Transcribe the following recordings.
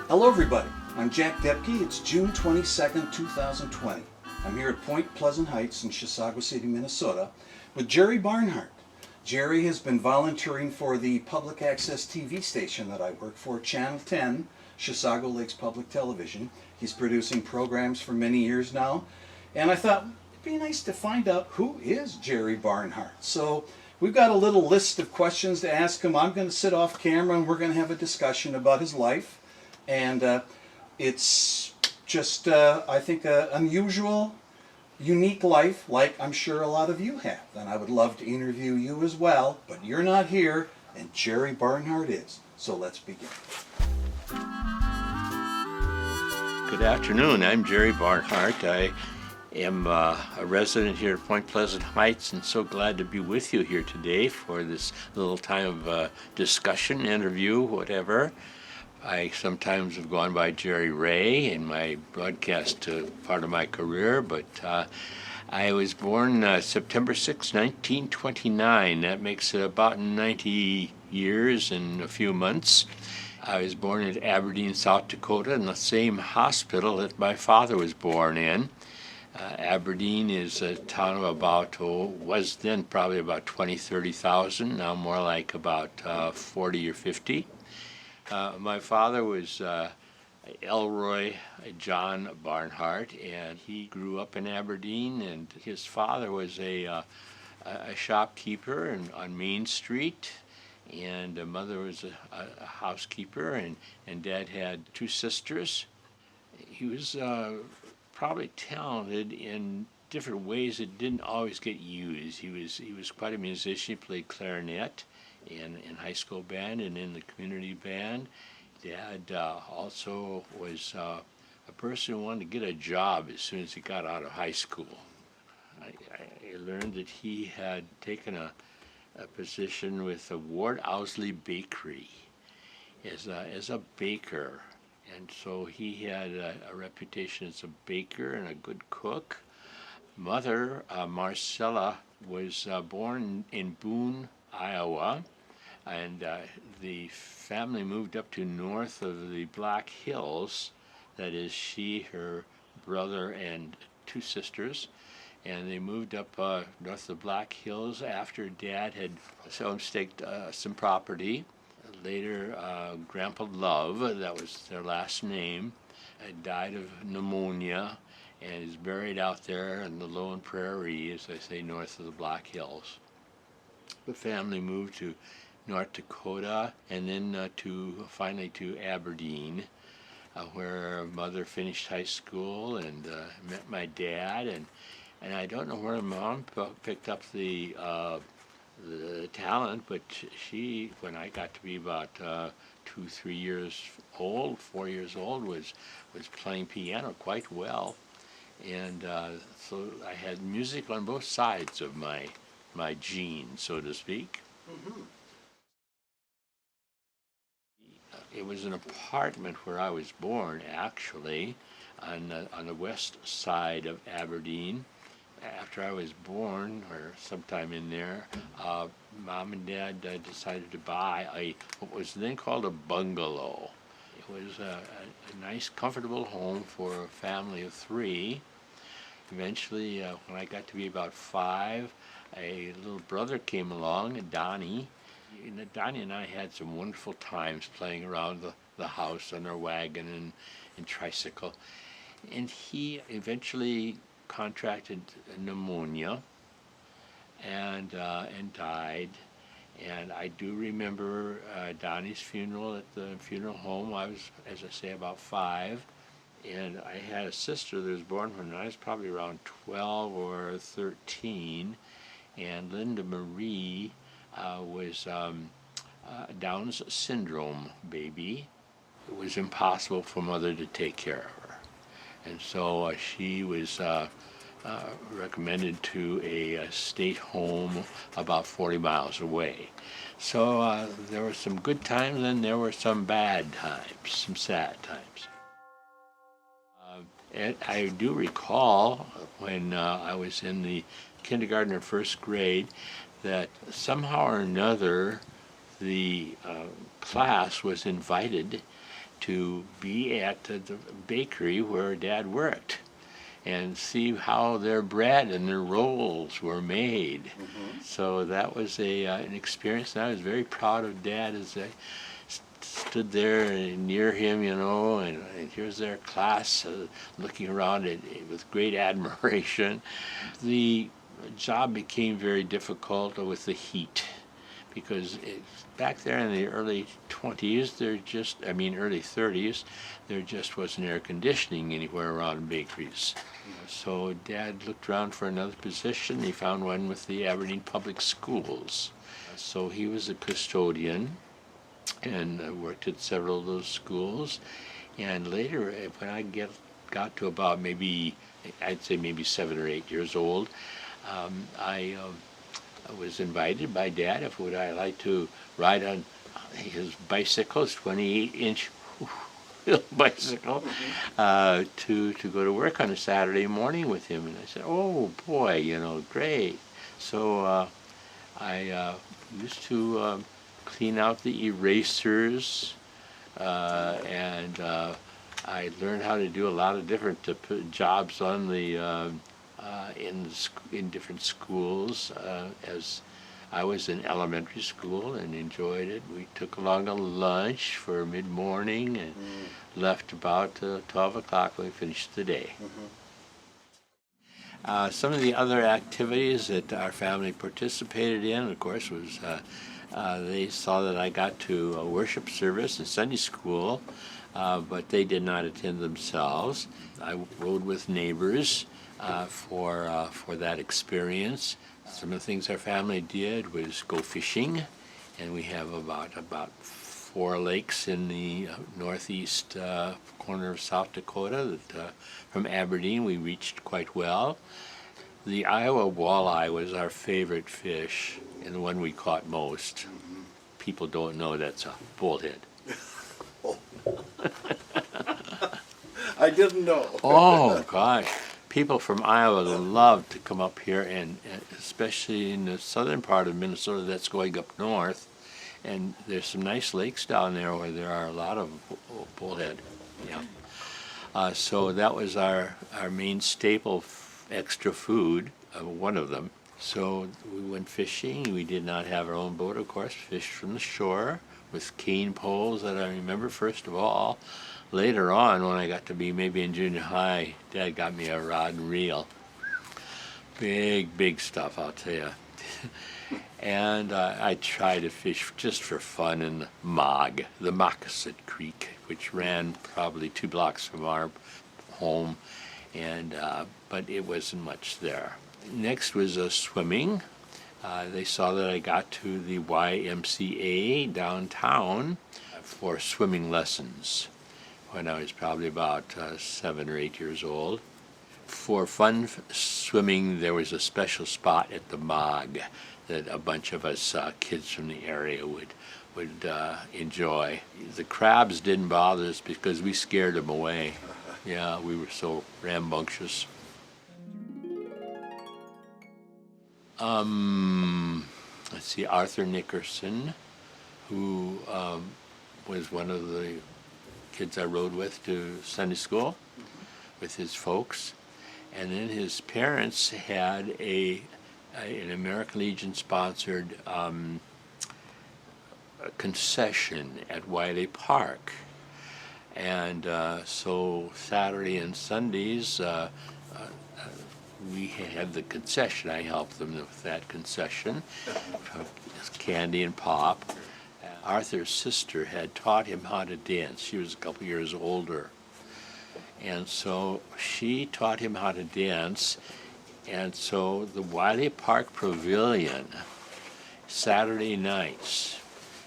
Hello everybody, I'm Jack Doepke. It's June 22nd, 2020. I'm here at Point Pleasant Heights in Chisago City, Minnesota with Jerry Barnhart. Jerry has been volunteering for the public access TV station that I work for, Channel 10, Chisago Lakes Public Television. He's producing programs for many years now, and I thought it'd be nice to find out who is Jerry Barnhart. So we've got a little list of questions to ask him. I'm going to sit off camera and we're going to have a discussion about his life. And it's just, I think, an unusual, unique life, like I'm sure a lot of you have. And I would love to interview you as well, but you're not here, and Jerry Barnhart is. So let's begin. Good afternoon. I'm Jerry Barnhart. I am a resident here at Point Pleasant Heights, and so glad to be with you here today for this little time of discussion, interview, whatever. I sometimes have gone by Jerry Ray in my broadcast part of my career, but I was born September 6, 1929. That makes it about 90 years and a few months. I was born in Aberdeen, South Dakota, in the same hospital that my father was born in. Aberdeen is a town of about, was then probably about 20, 30,000, now more like about 40 or 50. My father was Elroy John Barnhart, and he grew up in Aberdeen, and his father was a shopkeeper on Main Street, and mother was a housekeeper, and Dad had two sisters. He was probably talented in different ways that didn't always get used. He was quite a musician. He played clarinet in high school band and in the community band. Dad also was a person who wanted to get a job as soon as he got out of high school. I learned that he had taken a position with the Ward Owsley Bakery as a baker, and so he had a reputation as a baker and a good cook. Mother, Marcella, was born in Boone, Iowa, and the family moved up to north of the Black Hills. That is, she, her brother, and two sisters, and they moved up north of the Black Hills after Dad had staked some property. Later, Grandpa Love, that was their last name, died of pneumonia and is buried out there in the Lone Prairie, as I say, north of the Black Hills. The family moved to North Dakota and then finally to Aberdeen, where Mother finished high school and met my dad, and I don't know where Mom picked up the talent, but she, when I got to be about 2, 3 years old, 4 years old, was playing piano quite well, and so I had music on both sides of my gene, so to speak. Mm-hmm. It was an apartment where I was born, actually, on the west side of Aberdeen. After I was born, or sometime in there, Mom and Dad decided to buy what was then called a bungalow. It was a nice, comfortable home for a family of 3. Eventually, when I got to be about 5, a little brother came along, Donnie. Donnie and I had some wonderful times playing around the house on our wagon and tricycle. And he eventually contracted pneumonia and died. And I do remember Donnie's funeral at the funeral home. I was, as I say, about 5. And I had a sister that was born when I was probably around 12 or 13. And Linda Marie was Down's syndrome baby. It was impossible for Mother to take care of her. And so she was recommended to a state home about 40 miles away. So there were some good times and there were some bad times, some sad times. And I do recall when I was in the kindergarten or first grade that somehow or another the class was invited to be at the bakery where Dad worked and see how their bread and their rolls were made. So that was an experience, and I was very proud of Dad as I stood there near him, and here's their class looking around with great admiration. The job became very difficult with the heat, because back there in the early 20s, early 30s, there just wasn't air conditioning anywhere around bakeries. So Dad looked around for another position. He found one with the Aberdeen Public Schools. So he was a custodian and worked at several of those schools. And later, when I got to about I'd say maybe 7 or 8 years old, I was invited by Dad if would I like to ride on his bicycle, his 28-inch bicycle, to go to work on a Saturday morning with him. And I said, oh boy, great. So I used to clean out the erasers, and I learned how to do a lot of different jobs on the in different schools, as I was in elementary school and enjoyed it. We took along a lunch for mid-morning and left about 12 o'clock when we finished the day. Some of the other activities that our family participated in, of course, was they saw that I got to a worship service in Sunday school, but they did not attend themselves. I rode with neighbors for that experience. Some of the things our family did was go fishing, and we have about 4 lakes in the northeast corner of South Dakota that from Aberdeen we reached quite well. The Iowa walleye was our favorite fish and the one we caught most. People don't know that's a bullhead. I didn't know. Oh gosh, people from Iowa love to come up here, and especially in the southern part of Minnesota that's going up north. And there's some nice lakes down there where there are a lot of bullhead. Yeah. So that was our main staple extra food, one of them. So we went fishing. We did not have our own boat, of course. Fished from the shore with cane poles that I remember first of all. Later on, when I got to be maybe in junior high, Dad got me a rod and reel. Big stuff, I'll tell you. And I tried to fish just for fun in the Moccasin Creek, which ran probably 2 blocks from our home, and but it wasn't much there. Next was swimming. They saw that I got to the YMCA downtown for swimming lessons when I was probably about 7 or 8 years old. For fun swimming, there was a special spot at the Mog that a bunch of us kids from the area would enjoy. The crabs didn't bother us because we scared them away. Yeah, we were so rambunctious. Let's see, Arthur Nickerson, who was one of the kids I rode with to Sunday school with his folks. And then his parents had an American Legion sponsored concession at Wiley Park. And so Saturday and Sundays, we had the concession. I helped them with that concession, candy and pop. Arthur's sister had taught him how to dance. She was a couple years older. And so she taught him how to dance. And so the Wiley Park Pavilion, Saturday nights,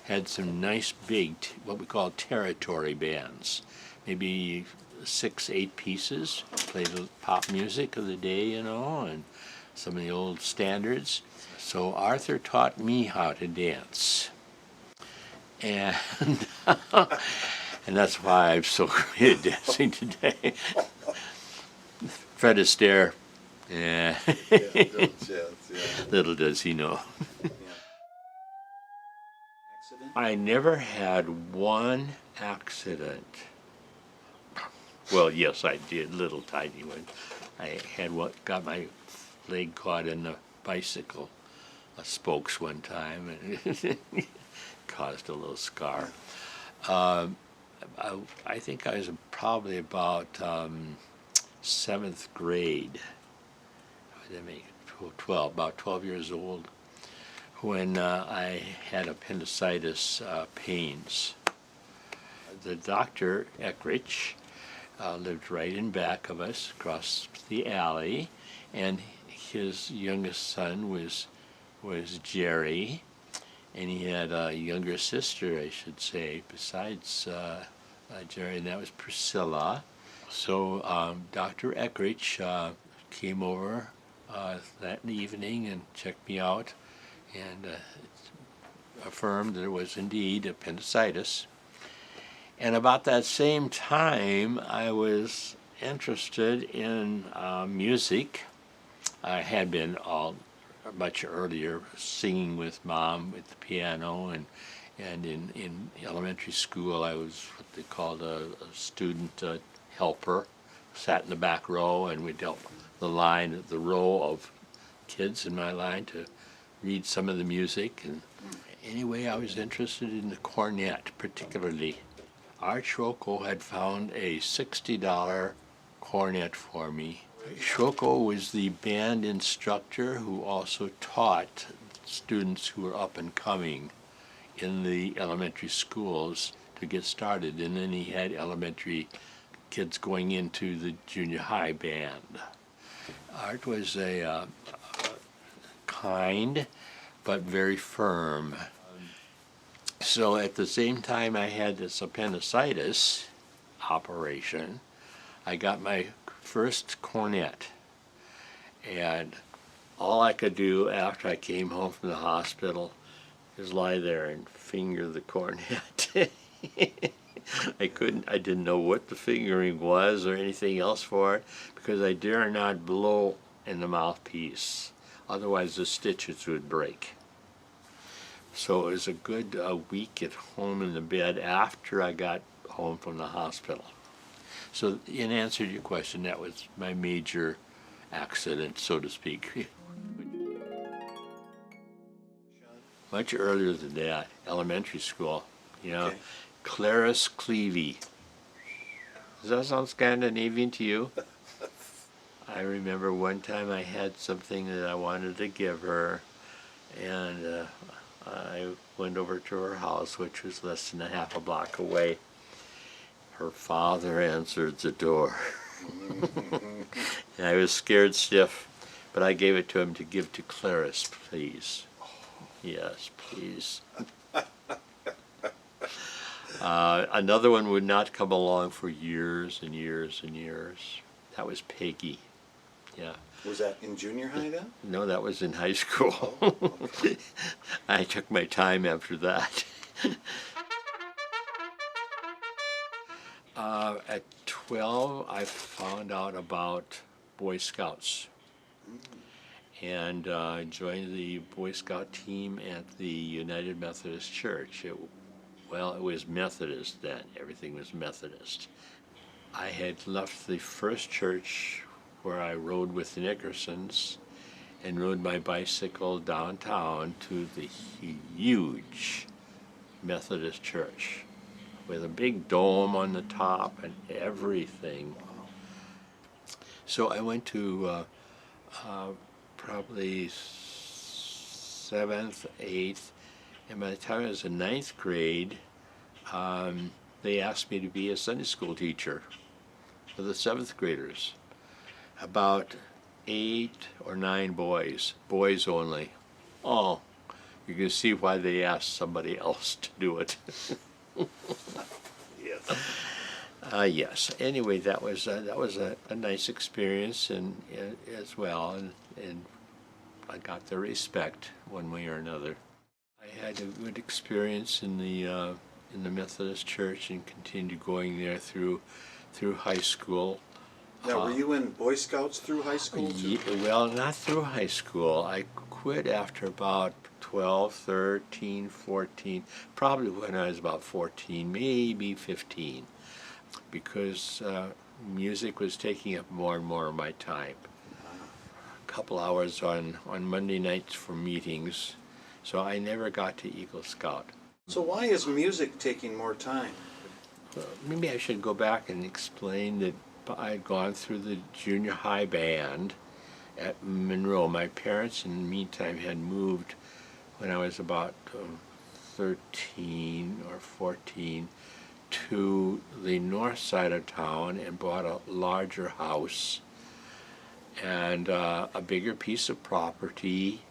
had some nice big, what we call territory bands, maybe 6, 8 pieces, played the pop music of the day, and some of the old standards. So Arthur taught me how to dance. And and that's why I'm so great at dancing today. Fred Astaire. Yeah. Little does he know. I never had one accident Well, yes, I did, little tiny one. I had got my leg caught in the bicycle spokes one time, and it caused a little scar. I think I was probably about seventh grade. What did I make? 12, about 12 years old, when I had appendicitis pains. The doctor, Eckrich, lived right in back of us, across the alley, and his youngest son was Jerry, and he had a younger sister, I should say, besides Jerry, and that was Priscilla. So Dr. Eckrich came over that evening and checked me out, and affirmed that it was indeed appendicitis. And about that same time, I was interested in music. I had been much earlier singing with Mom at the piano, and in elementary school I was what they called a student helper. Sat in the back row, and we'd help the row of kids in my line to read some of the music. And anyway, I was interested in the cornet particularly. Art Schroco had found a $60 cornet for me. Schroco was the band instructor who also taught students who were up and coming in the elementary schools to get started, and then he had elementary kids going into the junior high band. Art was a kind but very firm. So at the same time I had this appendicitis operation, I got my first cornet. And all I could do after I came home from the hospital is lie there and finger the cornet. I didn't know what the fingering was or anything else for it, because I dare not blow in the mouthpiece. Otherwise the stitches would break. So it was a good week at home in the bed after I got home from the hospital. So in answer to your question, that was my major accident, so to speak. Much earlier than that, elementary school, Okay. Clarice Clevey. Does that sound Scandinavian to you? I remember one time I had something that I wanted to give her, and I went over to her house, which was less than a half a block away. Her father answered the door. And I was scared stiff, but I gave it to him to give to Clarice, please. Yes, please. Another one would not come along for years and years and years. That was Peggy. Yeah. Was that in junior high then? No, that was in high school. Okay. I took my time after that. At 12, I found out about Boy Scouts, and joined the Boy Scout team at the United Methodist Church. It was Methodist then. Everything was Methodist. I had left the first church where I rode with the Nickersons and rode my bicycle downtown to the huge Methodist church with a big dome on the top and everything. So I went to probably 7th, 8th, and by the time I was in 9th grade, they asked me to be a Sunday school teacher for the 7th graders. About 8 or 9 boys only. Oh, you can see why they asked somebody else to do it. Yes. Yes. Anyway, that was a nice experience, and as well, and I got their respect one way or another. I had a good experience in the Methodist Church and continued going there through high school. Now, were you in Boy Scouts through high school too? Well, not through high school. I quit after about 12, 13, 14, probably when I was about 14, maybe 15, because music was taking up more and more of my time. A couple hours on Monday nights for meetings, so I never got to Eagle Scout. So why is music taking more time? Maybe I should go back and explain that I'd gone through the junior high band at Monroe. My parents, in the meantime, had moved when I was about 13 or 14 to the north side of town and bought a larger house and a bigger piece of property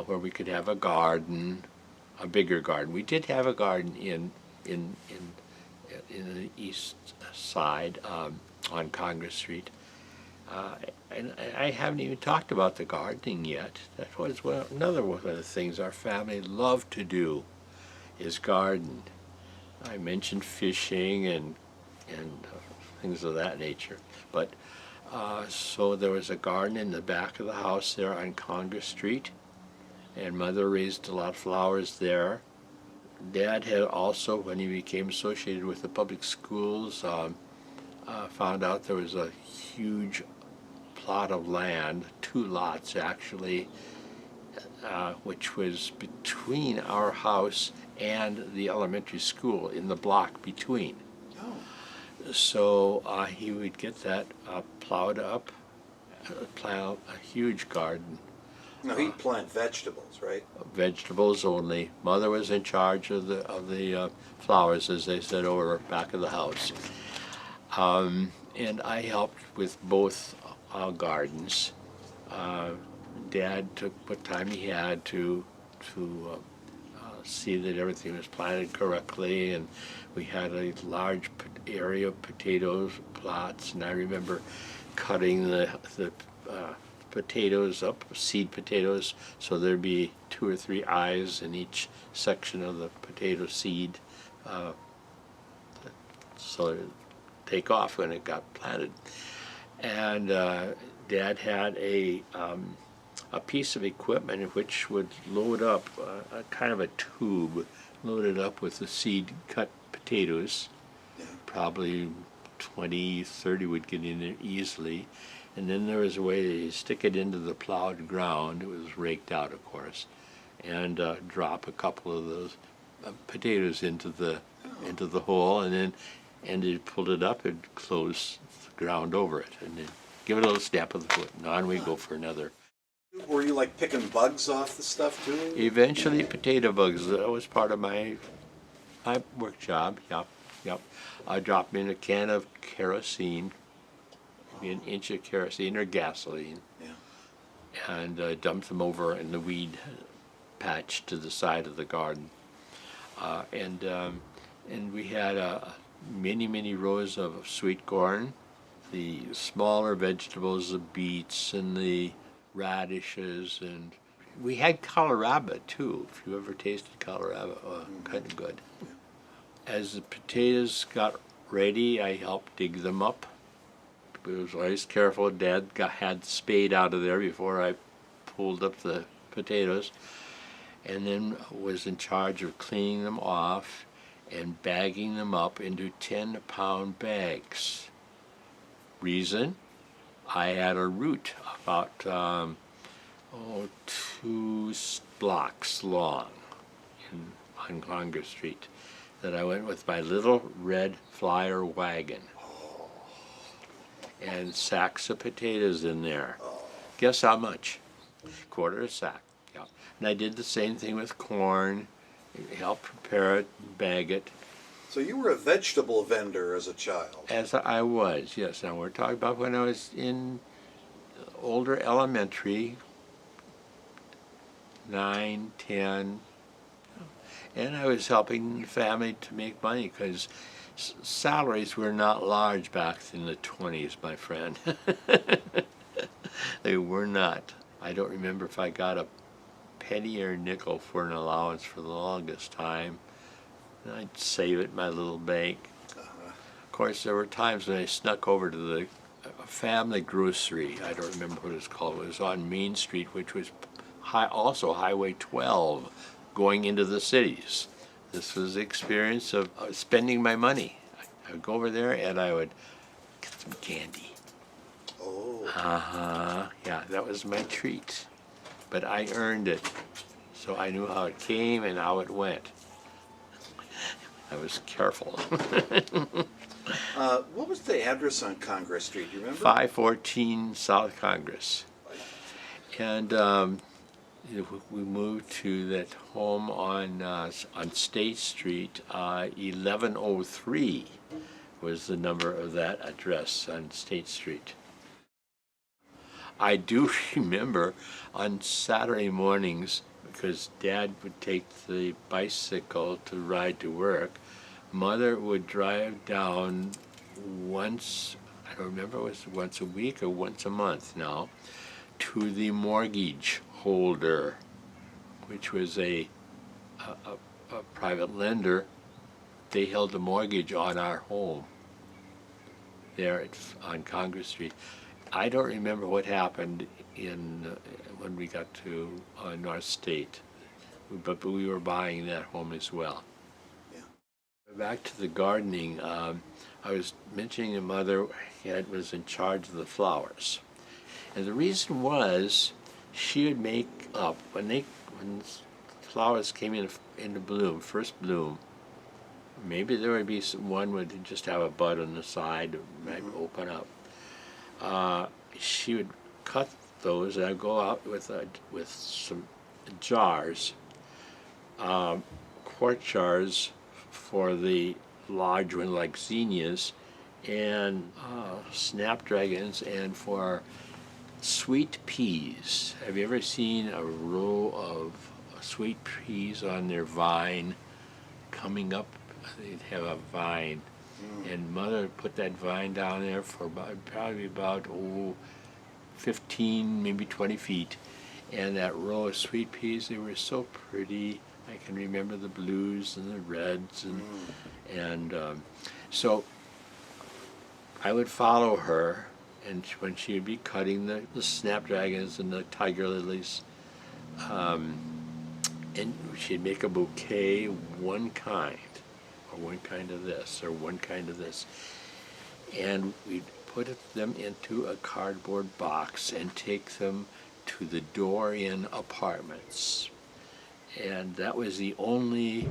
where we could have a garden, a bigger garden. We did have a garden in the east side on Congress Street. And I haven't even talked about the gardening yet. That was another one of the things our family loved to do, is garden. I mentioned fishing and things of that nature. But so there was a garden in the back of the house there on Congress Street, and Mother raised a lot of flowers there. Dad had also, when he became associated with the public schools, found out there was a huge plot of land, 2 lots actually, which was between our house and the elementary school, in the block between. Oh. So he would get that plowed up, plow a huge garden. Now he'd plant vegetables, right? Vegetables only. Mother was in charge of the flowers, as they said, over back of the house. And I helped with both gardens. Dad took what time he had to see that everything was planted correctly, and we had a large area of potatoes plots, and I remember cutting the potatoes up, seed potatoes, so there'd be 2 or 3 eyes in each section of the potato seed, so it'd take off when it got planted. And Dad had a piece of equipment which would load up a kind of a tube, loaded up with the seed cut potatoes. Probably 20, 30 would get in there easily. And then there was a way to stick it into the plowed ground. It was raked out, of course, and drop a couple of those potatoes into the hole, and then it pulled it up and close the ground over it, and then give it a little stamp of the foot, and on we go for another. Were you like picking bugs off the stuff too? Eventually, potato bugs. That was part of my work job. Yep. I dropped in a can of kerosene, maybe an inch of kerosene or gasoline, and dumped them over in the weed patch to the side of the garden. And we had many rows of sweet corn, the smaller vegetables, the beets and the radishes, and we had kohlrabi too. If you ever tasted kohlrabi, kind of good. As the potatoes got ready, I helped dig them up. I was always careful. Dad had the spade out of there before I pulled up the potatoes, and then was in charge of cleaning them off and bagging them up into 10-pound bags. Reason? I had a route about 2 blocks long on Congress Street that I went with my little red flyer wagon and sacks of potatoes in there. Guess how much? Quarter a sack. Yeah. And I did the same thing with corn. Helped prepare it, bag it. So you were a vegetable vendor as a child? As I was, yes. Now we're talking about when I was in older elementary, 9, 10, and I was helping the family to make money because salaries were not large back in the 20s, my friend. They were not. I don't remember if I got a penny or a nickel for an allowance for the longest time. And I'd save it in my little bank. Of course, there were times when I snuck over to the family grocery. I don't remember what it's called. It was on Main Street, which was also Highway 12, going into the cities. This was the experience of spending my money. I would go over there and I would get some candy. Oh, Yeah, that was my treat. But I earned it. So I knew how it came and how it went. I was careful. what was the address on Congress Street? Do you remember? 514 South Congress. And we moved to that home on State Street. 1103 was the number of that address on State Street. I do remember on Saturday mornings, because Dad would take the bicycle to ride to work, Mother would drive down once, I don't remember if it was once a week or once a month now, to the mortgage holder, which was a private lender. They held the mortgage on our home there on Congress Street. I don't remember what happened when we got to North State, but we were buying that home as well. Yeah. Back to the gardening, I was mentioning the Mother was in charge of the flowers. And the reason was she would make up, when flowers came into bloom, first bloom, maybe there would be one would just have a bud on the side, might open up. She would cut those, and I'd go out with some jars, quart jars for the large one like zinnias, and snapdragons, and for sweet peas. Have you ever seen a row of sweet peas on their vine coming up? They'd have a vine. And Mother put that vine down there for probably about 15, maybe 20 feet. And that row of sweet peas, they were so pretty. I can remember the blues and the reds. And so I would follow her, and when she would be cutting the snapdragons and the tiger lilies, and she'd make a bouquet, one kind, or one kind of this, or one kind of this. And we'd put them into a cardboard box and take them to the Door-In apartments. And that was the only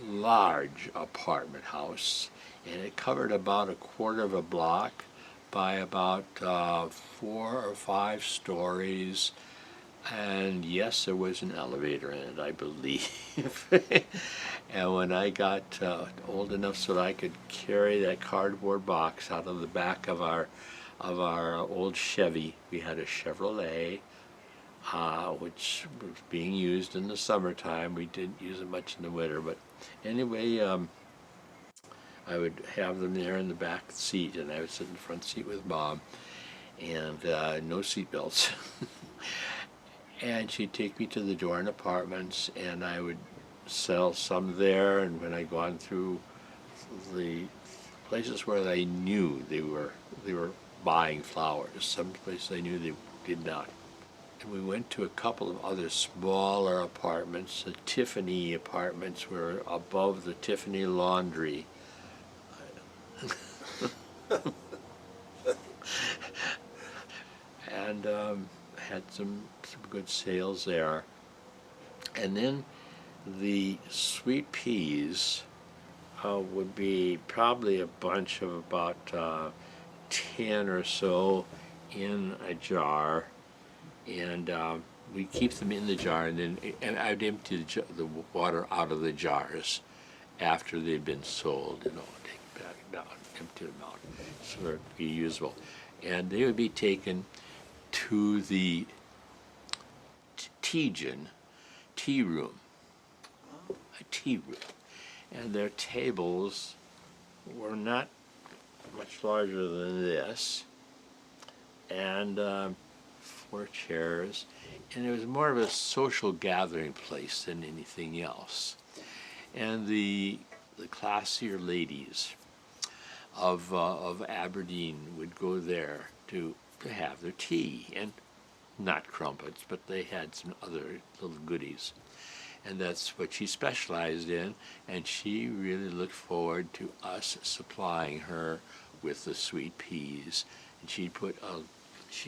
large apartment house, and it covered about a quarter of a block by about 4 or 5 stories. And yes, there was an elevator in it, I believe. And when I got old enough so that I could carry that cardboard box out of the back of our old Chevy, we had a Chevrolet, which was being used in the summertime. We didn't use it much in the winter, but anyway, I would have them there in the back seat, and I would sit in the front seat with Mom, and no seat belts. And she'd take me to the Door-In apartments, and I would sell some there. And when I'd gone through the places where I knew they were buying flowers, some places I knew they did not. And we went to a couple of other smaller apartments. The Tiffany apartments were above the Tiffany laundry. And had some good sales there. And then the sweet peas would be probably a bunch of about 10 or so in a jar, and we keep them in the jar, and I'd empty the water out of the jars after they'd been sold, take it back down, empty them out, so they'd be usable. And they would be taken to the tea room, a tea room, and their tables were not much larger than this, and 4 chairs, and it was more of a social gathering place than anything else. And the classier ladies of Aberdeen would go there to have their tea, and not crumpets, but they had some other little goodies. And that's what she specialized in, and she really looked forward to us supplying her with the sweet peas, and she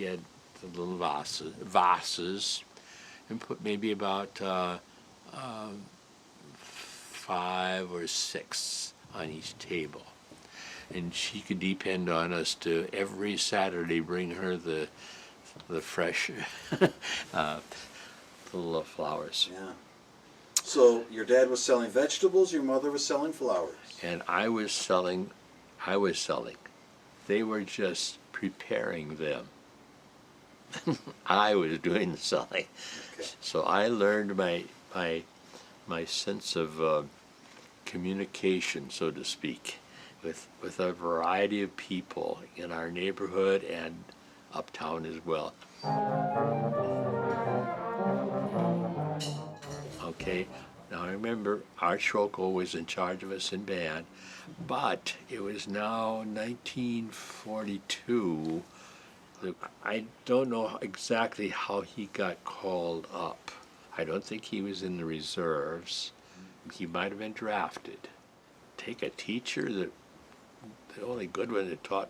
had the little vases, and put maybe about 5 or 6 on each table. And she could depend on us to every Saturday bring her the fresh little flowers. Yeah. So your dad was selling vegetables, your mother was selling flowers. And I was selling. They were just preparing them. I was doing the selling. Okay. So I learned my sense of communication, so to speak, with a variety of people in our neighborhood and uptown as well. Okay, now I remember Art Schrokel was in charge of us in band, but it was now 1942. I don't know exactly how he got called up. I don't think he was in the reserves. He might have been drafted. Take a teacher the only good one that taught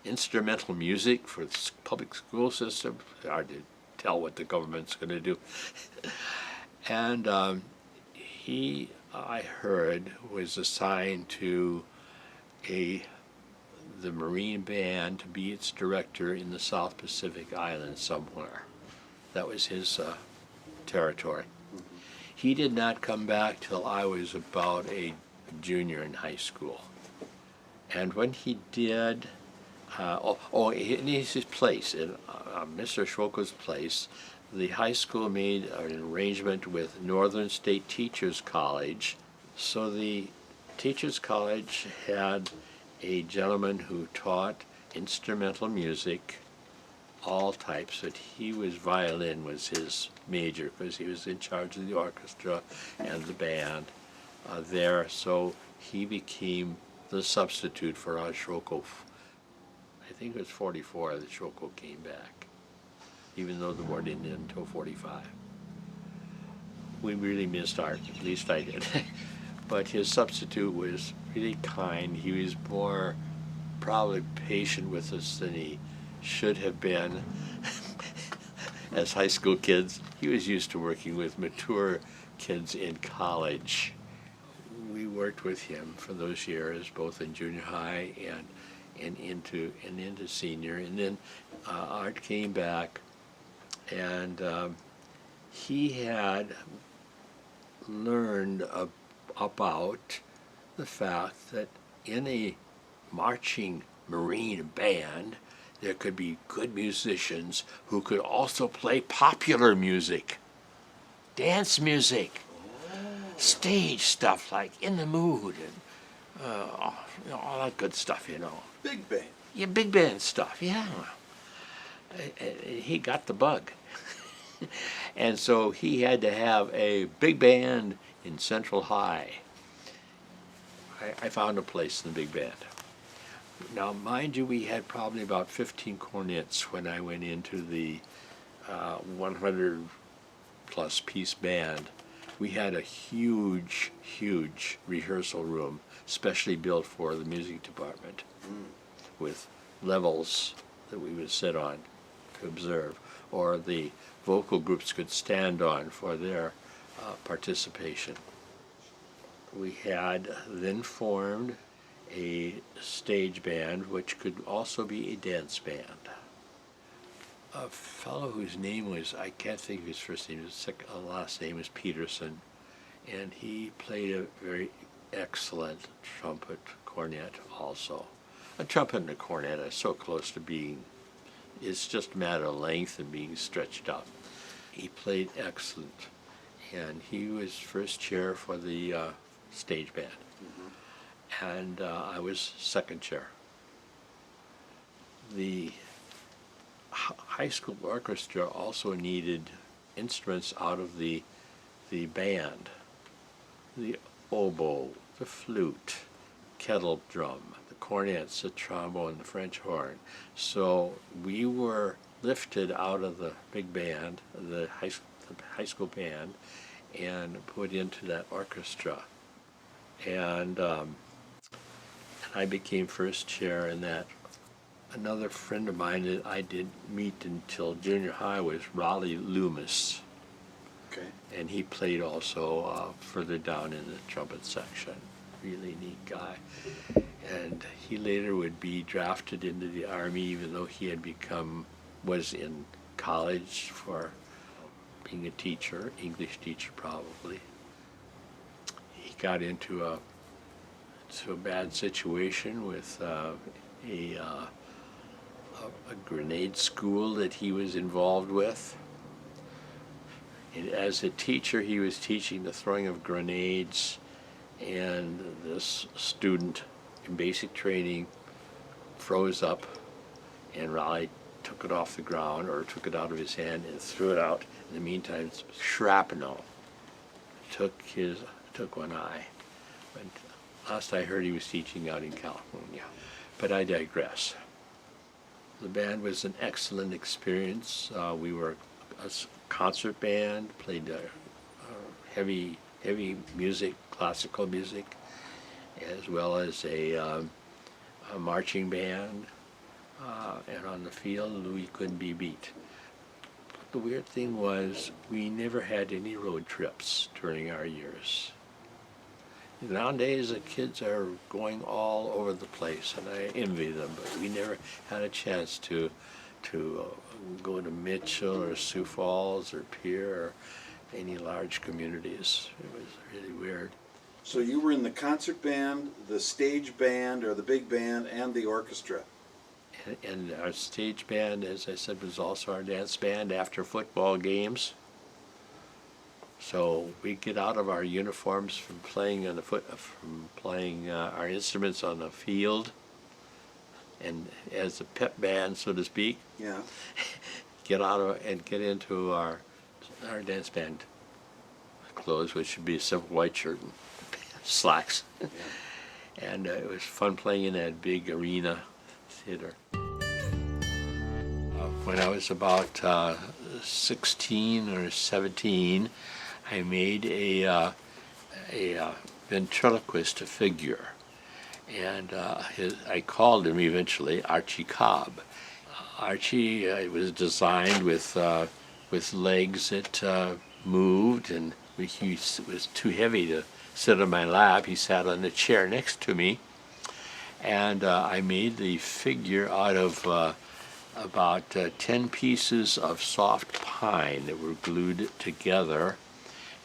instrumental music for the public school system. Hard to tell what the government's going to do. And he, I heard, was assigned to the Marine Band to be its director in the South Pacific Islands somewhere. That was his territory. He did not come back till I was about a junior in high school. And when he did, in his place, in Mr. Schrokel's place, the high school made an arrangement with Northern State Teachers College. So the Teachers College had a gentleman who taught instrumental music, all types, but violin was his major because he was in charge of the orchestra and the band there. So he became the substitute for Art Schrokel. I think it was 44 that Schrokel came back, even though the war didn't end until 45. We really missed Art, at least I did. But his substitute was really kind. He was more probably patient with us than he should have been. As high school kids, he was used to working with mature kids in college. We worked with him for those years, both in junior high and into senior. And then Art came back, and he had learned about the fact that in a marching Marine band, there could be good musicians who could also play popular music, dance music, stage stuff like In the Mood, and all that good stuff, Big band. Yeah, big band stuff, yeah. He got the bug. And so he had to have a big band in Central High. I found a place in the big band. Now, mind you, we had probably about 15 cornets when I went into the 100-plus piece band. We had a huge, huge rehearsal room, specially built for the music department, with levels that we would sit on to observe, or the vocal groups could stand on for their participation. We had then formed a stage band, which could also be a dance band. A fellow whose name was, I can't think of his first name, his last name was Peterson, and he played a very excellent trumpet cornet also. A trumpet and a cornet are so close to being, it's just a matter of length and being stretched out. He played excellent, and he was first chair for the stage band. And I was second chair. The high school orchestra also needed instruments out of the band. The oboe, the flute, kettle drum, the cornets, the trombone, the French horn. So we were lifted out of the big band, the high school band, and put into that orchestra. And I became first chair in that. Another friend of mine that I didn't meet until junior high was Raleigh Loomis, Okay. and he played also further down in the trumpet section. Really neat guy. And he later would be drafted into the Army, even though he had was in college for being a teacher, English teacher probably. He got into a bad situation with a grenade school that he was involved with. And as a teacher, he was teaching the throwing of grenades, and this student in basic training froze up, and Raleigh took it off the ground, or took it out of his hand and threw it out. In the meantime, shrapnel took one eye. But last I heard, he was teaching out in California. But I digress. The band was an excellent experience. We were a concert band, played heavy music, classical music, as well as a marching band. And on the field, we couldn't be beat. But the weird thing was, we never had any road trips during our years. Nowadays, the kids are going all over the place, and I envy them, but we never had a chance to go to Mitchell or Sioux Falls or Pierre or any large communities. It was really weird. So you were in the concert band, the stage band, or the big band, and the orchestra. And our stage band, as I said, was also our dance band after football games. So we get out of our uniforms from playing our instruments on the field, and as a pep band, so to speak, Yeah. get into our dance band clothes, which should be a simple white shirt and slacks. Yeah. And it was fun playing in that big arena theater. When I was about 16 or 17, I made a ventriloquist figure, and I called him eventually Archie Cobb. Archie was designed with legs that moved, and he was too heavy to sit on my lap. He sat on the chair next to me, and I made the figure out of about 10 pieces of soft pine that were glued together,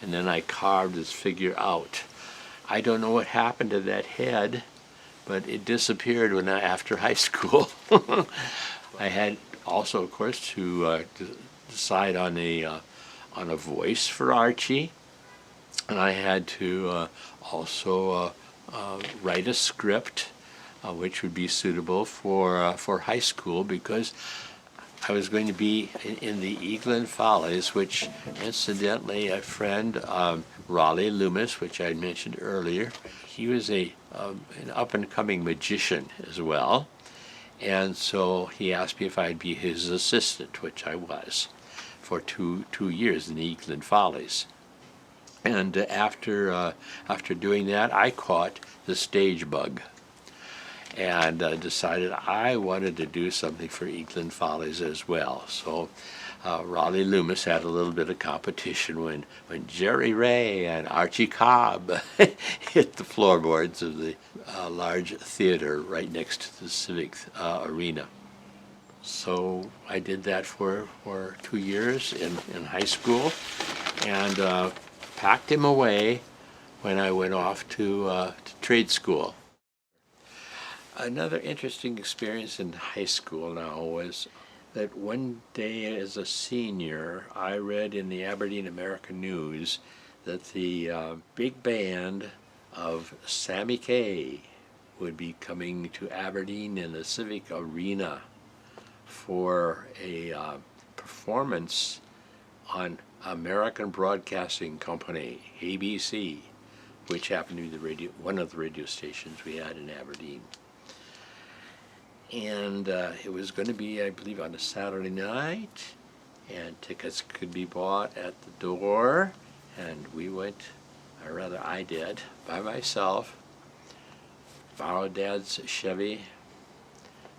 and then I carved this figure out. I don't know what happened to that head, but it disappeared after high school. I had also, of course, to decide on a voice for Archie, and I had to also write a script which would be suitable for high school, because I was going to be in the Eaglin Follies, which incidentally a friend, Raleigh Loomis, which I mentioned earlier, he was an up-and-coming magician as well, and so he asked me if I'd be his assistant, which I was, for two years in the Eaglin Follies. And after doing that, I caught the stage bug, and decided I wanted to do something for Eaglin Follies as well. So Raleigh Loomis had a little bit of competition when Jerry Ray and Archie Cobb hit the floorboards of the large theater right next to the Civic Arena. So I did that for 2 years in high school, and packed him away when I went off to trade school. Another interesting experience in high school now was that one day as a senior, I read in the Aberdeen American News that the big band of Sammy Kaye would be coming to Aberdeen in the Civic Arena for a performance on American Broadcasting Company, ABC, which happened to be one of the radio stations we had in Aberdeen. And it was going to be, I believe, on a Saturday night, and tickets could be bought at the door, and we went, or rather I did, by myself, borrowed Dad's Chevy,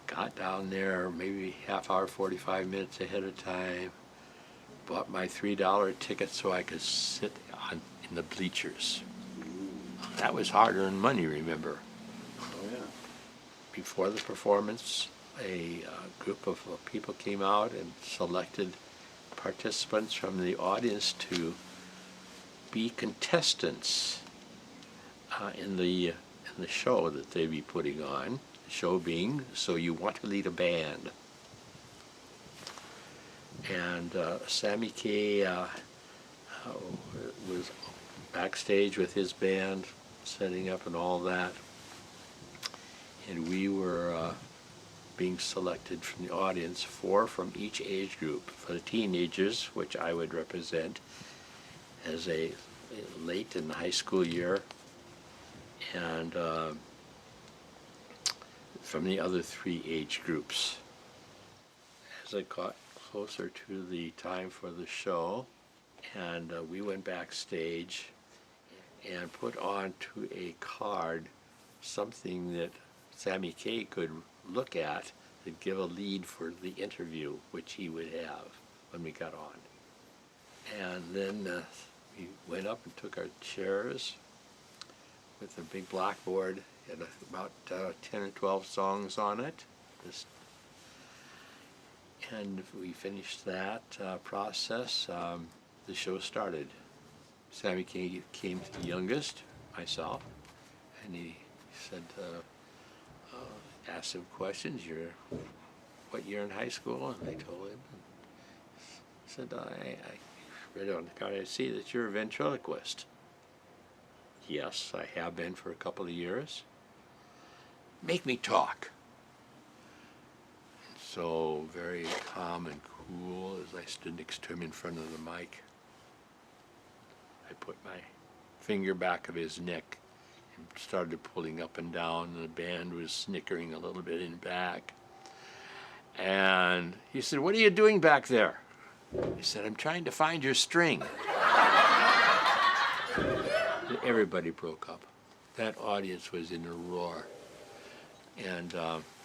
got down there maybe half hour, 45 minutes ahead of time, bought my $3 ticket so I could sit in the bleachers. That was hard-earned money, remember. Oh, yeah. Before the performance, a group of people came out and selected participants from the audience to be contestants in the show that they'd be putting on. The show being So You Want to Lead a Band. And Sammy Kay was backstage with his band, setting up and all that. And we were being selected from the audience, 4 from each age group. For the teenagers, which I would represent as a late in the high school year, and from the other 3 age groups. As I got closer to the time for the show, and we went backstage and put onto a card something that Sammy Kay could look at to give a lead for the interview, which he would have when we got on. And then we went up and took our chairs with a big blackboard and about 10 or 12 songs on it. And we finished that process. The show started. Sammy came to the youngest, myself, and he said, asked him questions. You're what year in high school? And I told him. He said, I read on the card, I see that you're a ventriloquist. Yes, I have been for a couple of years. Make me talk. And so, very calm and cool, as I stood next to him in front of the mic, I put my finger back of his neck and started pulling up and down, and the band was snickering a little bit in back. And he said, "What are you doing back there?" He said, "I'm trying to find your string." Everybody broke up. That audience was in a roar. And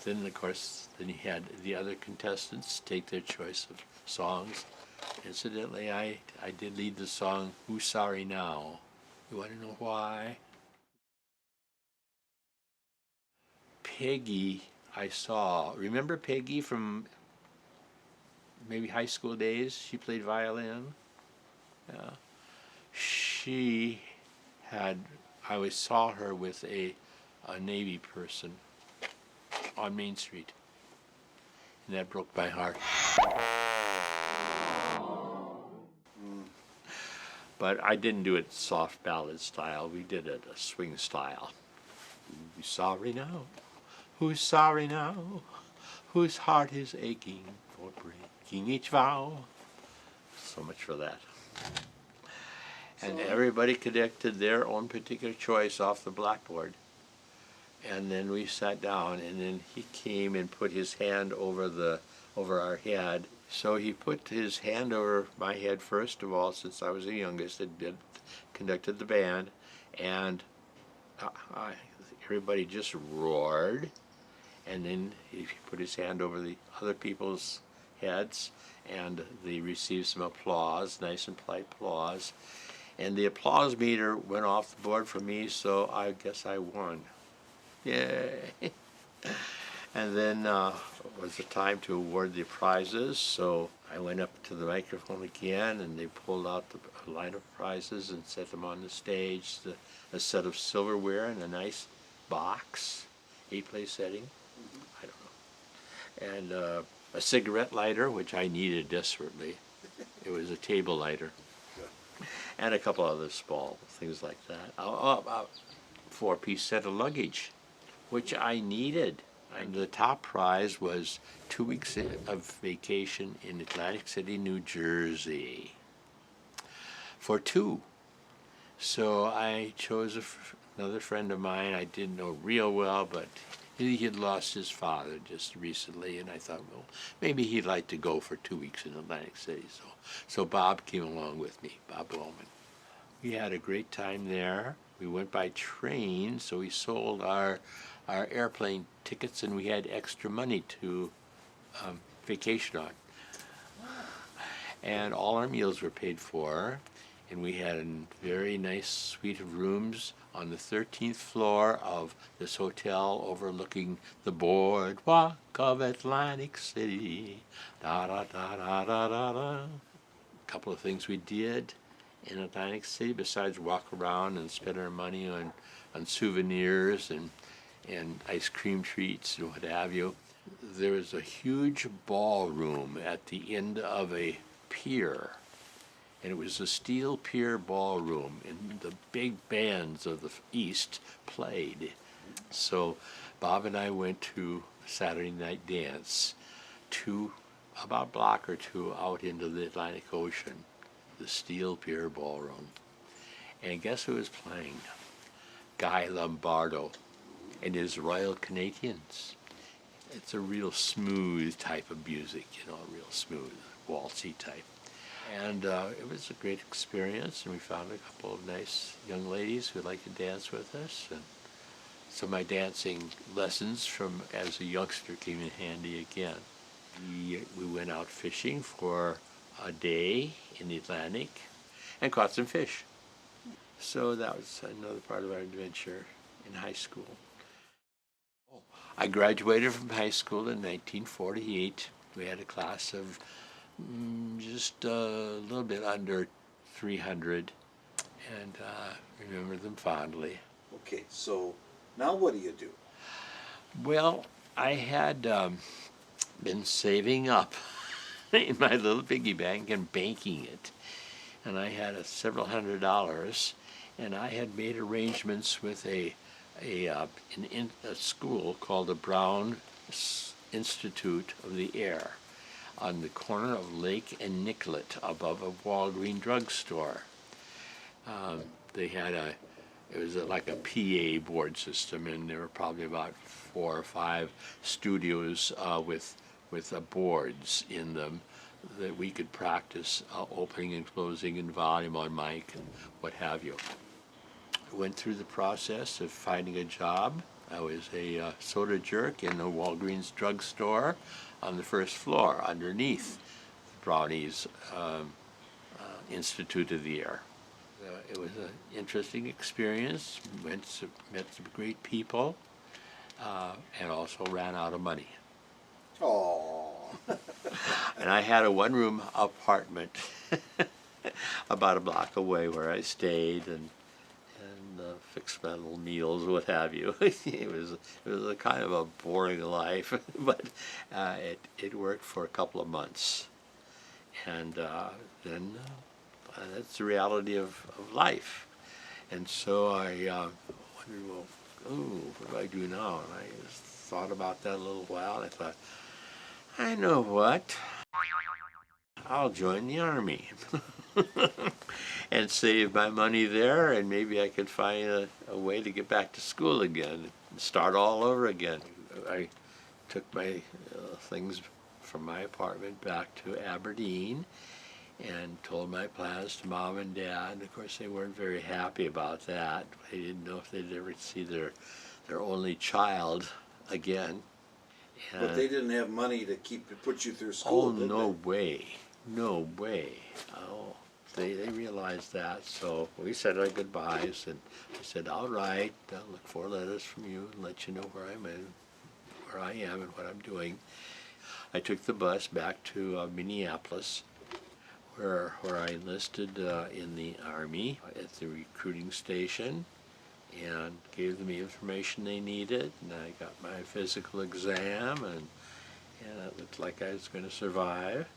then, of course, he had the other contestants take their choice of songs. Incidentally, I did lead the song, "Who's Sorry Now?" You want to know why? Peggy, I saw. Remember Peggy from maybe high school days? She played violin. Yeah. She had, I always saw her with a Navy person on Main Street. And that broke my heart. But I didn't do it soft ballad style. We did it a swing style. Who's sorry now? Who's sorry now? Whose heart is aching for breaking each vow? So much for that. And everybody connected their own particular choice off the blackboard. And then we sat down, and then he came and put his hand over our head. So he put his hand over my head first of all, since I was the youngest and conducted the band, and everybody just roared. And then he put his hand over the other people's heads, and they received some applause, nice and polite applause. And the applause meter went off the board for me, so I guess I won. Yay! And then was the time to award the prizes, so I went up to the microphone again, and they pulled out the line of prizes and set them on the stage. A set of silverware in a nice box, 8-play setting, I don't know, and a cigarette lighter, which I needed desperately. It was a table lighter. And a couple other small things like that. A 4-piece set of luggage, which I needed. And the top prize was 2 weeks of vacation in Atlantic City, New Jersey, for 2. So I chose another friend of mine I didn't know real well, but he had lost his father just recently, and I thought, well, maybe he'd like to go for 2 weeks in Atlantic City. So Bob came along with me, Bob Bowman. We had a great time there. We went by train, so we sold our our airplane tickets, and we had extra money to vacation on. And all our meals were paid for, and we had a very nice suite of rooms on the 13th floor of this hotel overlooking the boardwalk of Atlantic City. Da da da da da da da. A couple of things we did in Atlantic City besides walk around and spend our money on souvenirs and ice cream treats and what have you. There was a huge ballroom at the end of a pier, and it was a steel pier ballroom, and the big bands of the East played. So Bob and I went to Saturday night dance to about a block or two out into the Atlantic Ocean, the steel pier ballroom. And guess who was playing? Guy Lombardo and his Royal Canadians. It's a real smooth type of music, real smooth, waltzy type. And it was a great experience, and we found a couple of nice young ladies who would like to dance with us. And so my dancing lessons from as a youngster came in handy again. We went out fishing for a day in the Atlantic and caught some fish. So that was another part of our adventure in high school. I graduated from high school in 1948. We had a class of just a little bit under 300, and remember them fondly. Okay, so now what do you do? Well, I had been saving up in my little piggy bank and banking it, and I had several $100s, and I had made arrangements with a school called the Brown Institute of the Air on the corner of Lake and Nicollet above a Walgreens drugstore. They had it was like a PA board system, and there were probably about 4 or 5 studios with boards in them that we could practice opening and closing and volume on mic and what have you. I went through the process of finding a job. I was a soda jerk in the Walgreens drugstore on the first floor underneath Brownie's Institute of the Air. It was an interesting experience, met some great people, and also ran out of money. Oh. And I had a one-room apartment about a block away where I stayed and fixed my little meals, what have you. It was a kind of a boring life, but it worked for a couple of months, and then that's the reality of life. And so I wondered, well, what do I do now? And I just thought about that a little while, and I thought, I know what. I'll join the Army and save my money there, and maybe I could find a way to get back to school again and start all over again. I took my things from my apartment back to Aberdeen and told my plans to Mom and Dad. And of course, they weren't very happy about that. They didn't know if they'd ever see their only child again. But they didn't have money to put you through school, did no way. No way. Oh, they realized that. So we said our goodbyes, and I said, all right, I'll look for letters from you and let you know where I am and what I'm doing. I took the bus back to Minneapolis, where I enlisted in the Army at the recruiting station, and gave them the information they needed, and I got my physical exam, and it looked like I was going to survive.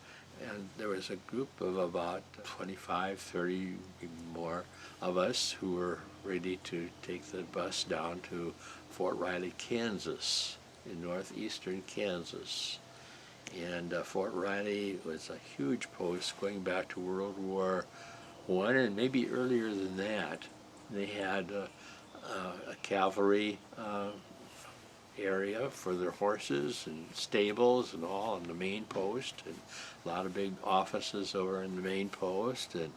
And there was a group of about 25, 30, maybe more of us who were ready to take the bus down to Fort Riley, Kansas, in northeastern Kansas. And Fort Riley was a huge post going back to World War I, and maybe earlier than that. They had a cavalry area for their horses and stables and all on the main post, and a lot of big offices over in the main post, and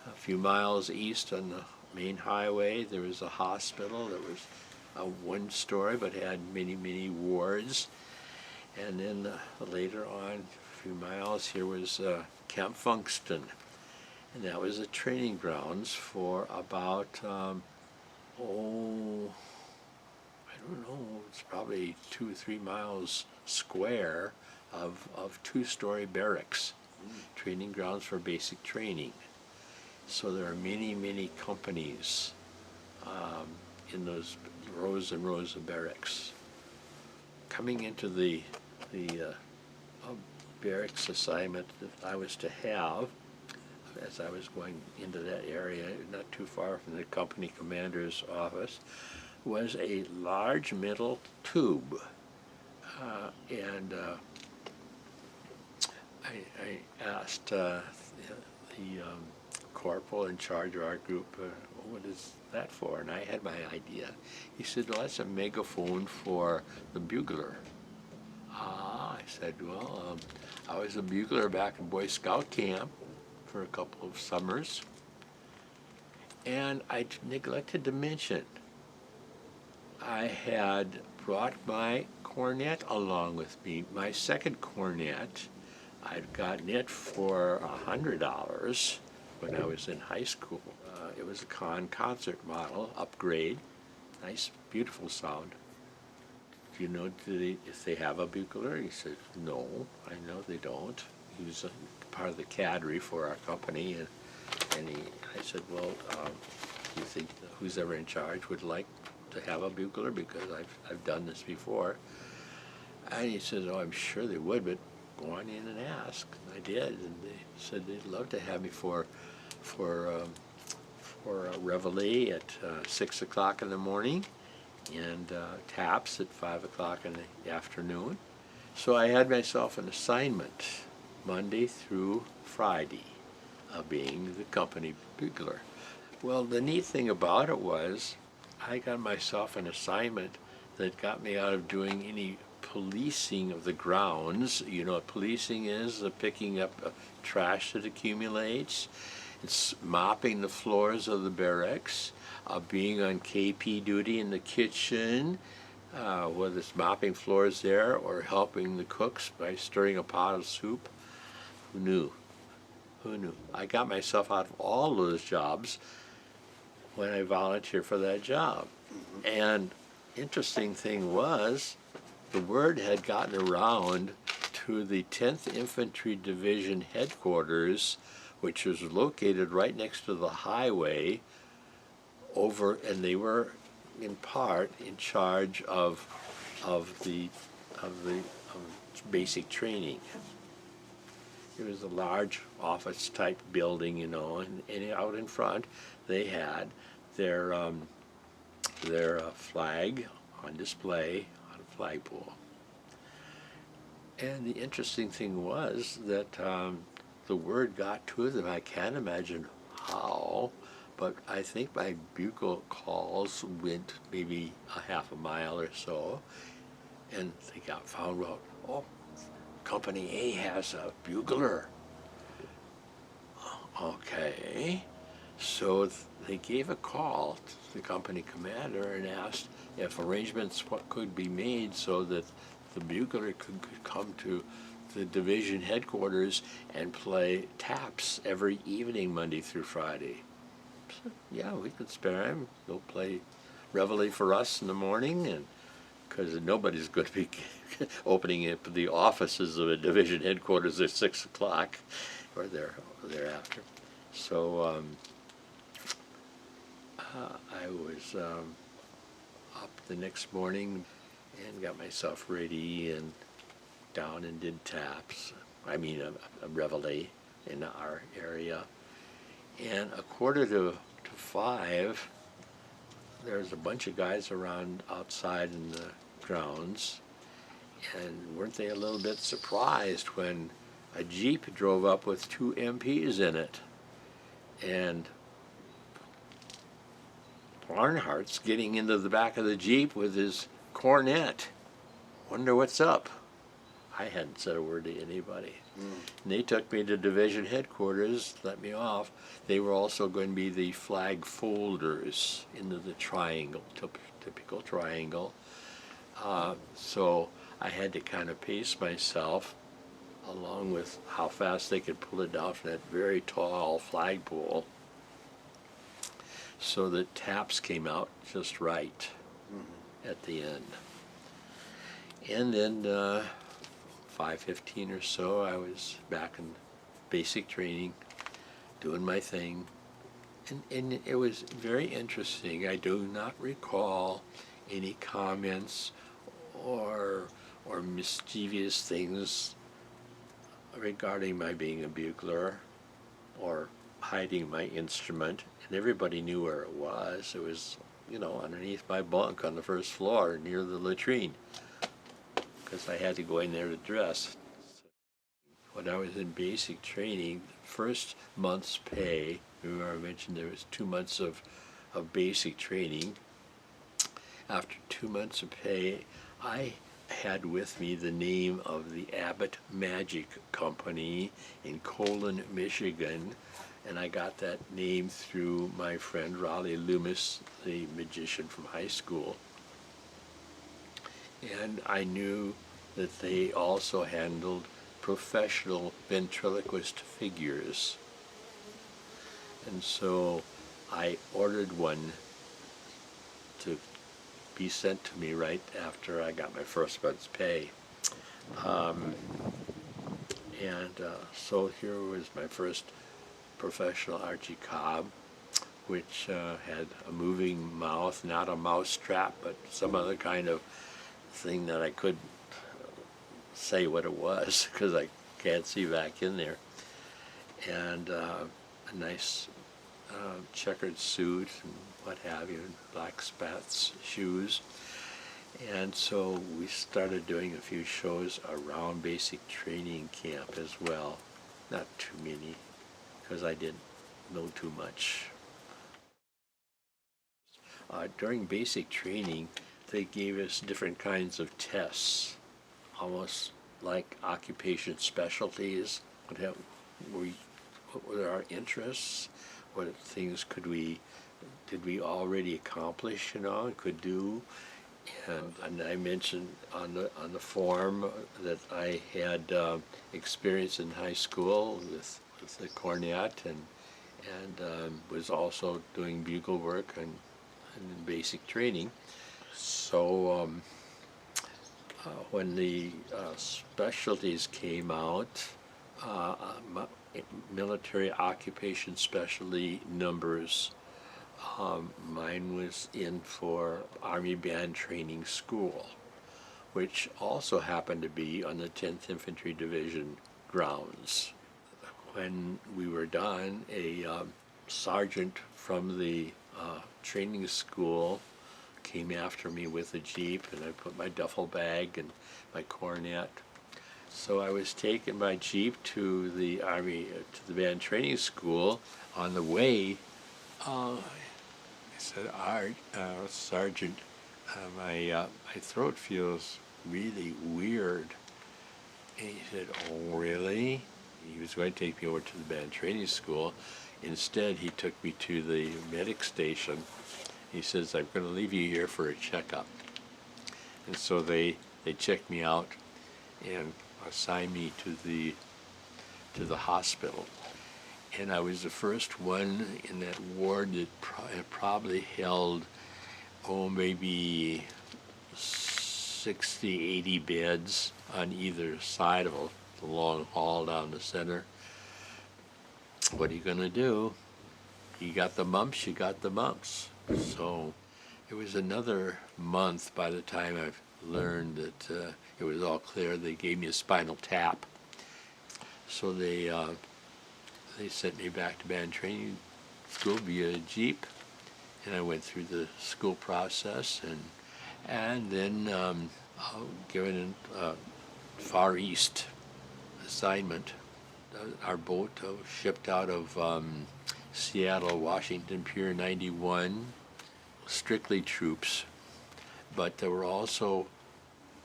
a few miles east on the main highway there was a hospital that was one story, but had many, many wards. And then later on, a few miles, here was Camp Funkston. And that was the training grounds for about, I don't know, it's probably 2 or 3 miles square of 2-story barracks, training grounds for basic training. So there are many, many companies in those rows and rows of barracks. Coming into the barracks assignment that I was to have, as I was going into that area, not too far from the company commander's office, was a large metal tube. And I asked the corporal in charge of our group, what is that for? And I had my idea. He said, well, that's a megaphone for the bugler. I said, well, I was a bugler back in Boy Scout camp for a couple of summers. And I neglected to mention, I had brought my cornet along with me. My second cornet, I'd gotten it for $100 when I was in high school. It was a concert model, upgrade, nice, beautiful sound. Do you know if they have a bugler? He said, no, I know they don't. He was part of the cadre for our company, and I said, well, do you think who's ever in charge would like to have a bugler, because I've done this before? And he said, oh, I'm sure they would, but go on in and ask. And I did, and they said they'd love to have me for a reveille at 6 o'clock in the morning, and taps at 5 o'clock in the afternoon. So I had myself an assignment Monday through Friday of being the company bugler. Well, the neat thing about it was I got myself an assignment that got me out of doing any policing of the grounds. You know what policing is? Picking up trash that accumulates. It's mopping the floors of the barracks, being on KP duty in the kitchen, whether it's mopping floors there or helping the cooks by stirring a pot of soup. Who knew? Who knew? I got myself out of all those jobs when I volunteered for that job. And interesting thing was, the word had gotten around to the 10th Infantry Division headquarters, which was located right next to the highway over, and they were in part in charge of basic training. It was a large office type building, you know, and out in front they had their flag on display on a flagpole. And the interesting thing was that the word got to them. I can't imagine how, but I think my bugle calls went maybe a half a mile or so, and they found out, oh, Company A has a bugler. Okay, so they gave a call to the company commander and asked if arrangements could be made so that the bugler could come to the division headquarters and play taps every evening, Monday through Friday. So, yeah, we could spare him. He'll play reveille for us in the morning, and because nobody's going to be opening up the offices of a division headquarters at 6 o'clock or thereafter. So I was up the next morning and got myself ready and down and did taps. I mean a reveille in our area. And 4:45, there's a bunch of guys around outside in the grounds, and weren't they a little bit surprised when a Jeep drove up with 2 MPs in it, and Barnhart's getting into the back of the Jeep with his cornet. Wonder what's up. I hadn't said a word to anybody. And they took me to division headquarters, let me off. They were also going to be the flag folders into the triangle, typical triangle. So I had to kind of pace myself along with how fast they could pull it down from that very tall flagpole, so that taps came out just right at the end. And then 5:15 or so, I was back in basic training, doing my thing, and it was very interesting. I do not recall any comments or mischievous things regarding my being a bugler or hiding my instrument. And everybody knew where it was. It was, underneath my bunk on the first floor near the latrine, because I had to go in there to dress. When I was in basic training, the first month's pay, remember I mentioned there was 2 months of basic training. After 2 months of pay, I had with me the name of the Abbott Magic Company in Colon, Michigan, and I got that name through my friend Raleigh Loomis, the magician from high school. And I knew that they also handled professional ventriloquist figures. And so I ordered one to be sent to me right after I got my first month's pay. So here was my first professional Archie Cobb, which had a moving mouth, not a mouse trap, but some other kind of thing that I could say what it was because I can't see back in there. And a nice checkered suit and what have you, and black spats shoes. And so we started doing a few shows around basic training camp as well. Not too many, because I didn't know too much. During basic training, they gave us different kinds of tests, almost like occupation specialties. What were our interests? What things did we already accomplish, and could do? And I mentioned on the form that I had experience in high school with the cornet, and was also doing bugle work and basic training. So when the specialties came out, military occupation specialty numbers, mine was in for Army Band Training School, which also happened to be on the 10th Infantry Division grounds. When we were done, a sergeant from the training school came after me with a jeep, and I put my duffel bag and my cornet. So I was taking my jeep to the band training school. On the way, I said, Sergeant, my throat feels really weird. And he said, oh, really? He was going to take me over to the band training school. Instead, he took me to the medic station. He says, I'm going to leave you here for a checkup. And so they checked me out and assigned me to the hospital. And I was the first one in that ward that probably held, maybe 60, 80 beds on either side of a long hall down the center. What are you going to do? You got the mumps, you got the mumps. So it was another month by the time I've learned that it was all clear. They gave me a spinal tap. So they sent me back to band training school via jeep, and I went through the school process, and then given a Far East assignment. Our boat shipped out of Seattle, Washington, Pier 91, strictly troops, but there were also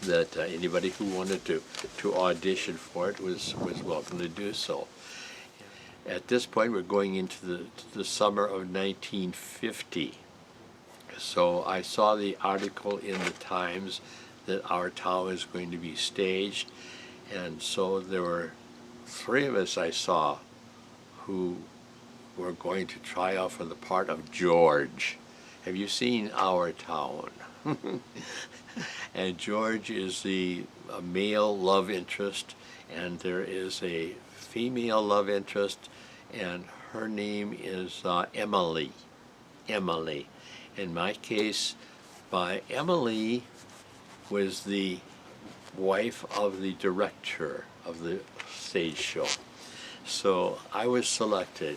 that anybody who wanted to audition for it was welcome to do so. At this point, we're going into the summer of 1950. So I saw the article in the Times that our town is going to be staged, and so there were 3 of us I saw who were going to try out for the part of George. Have you seen Our Town? And George is the male love interest, and there is a female love interest, and her name is Emily. Emily. In my case, Emily was the wife of the director of the stage show. So I was selected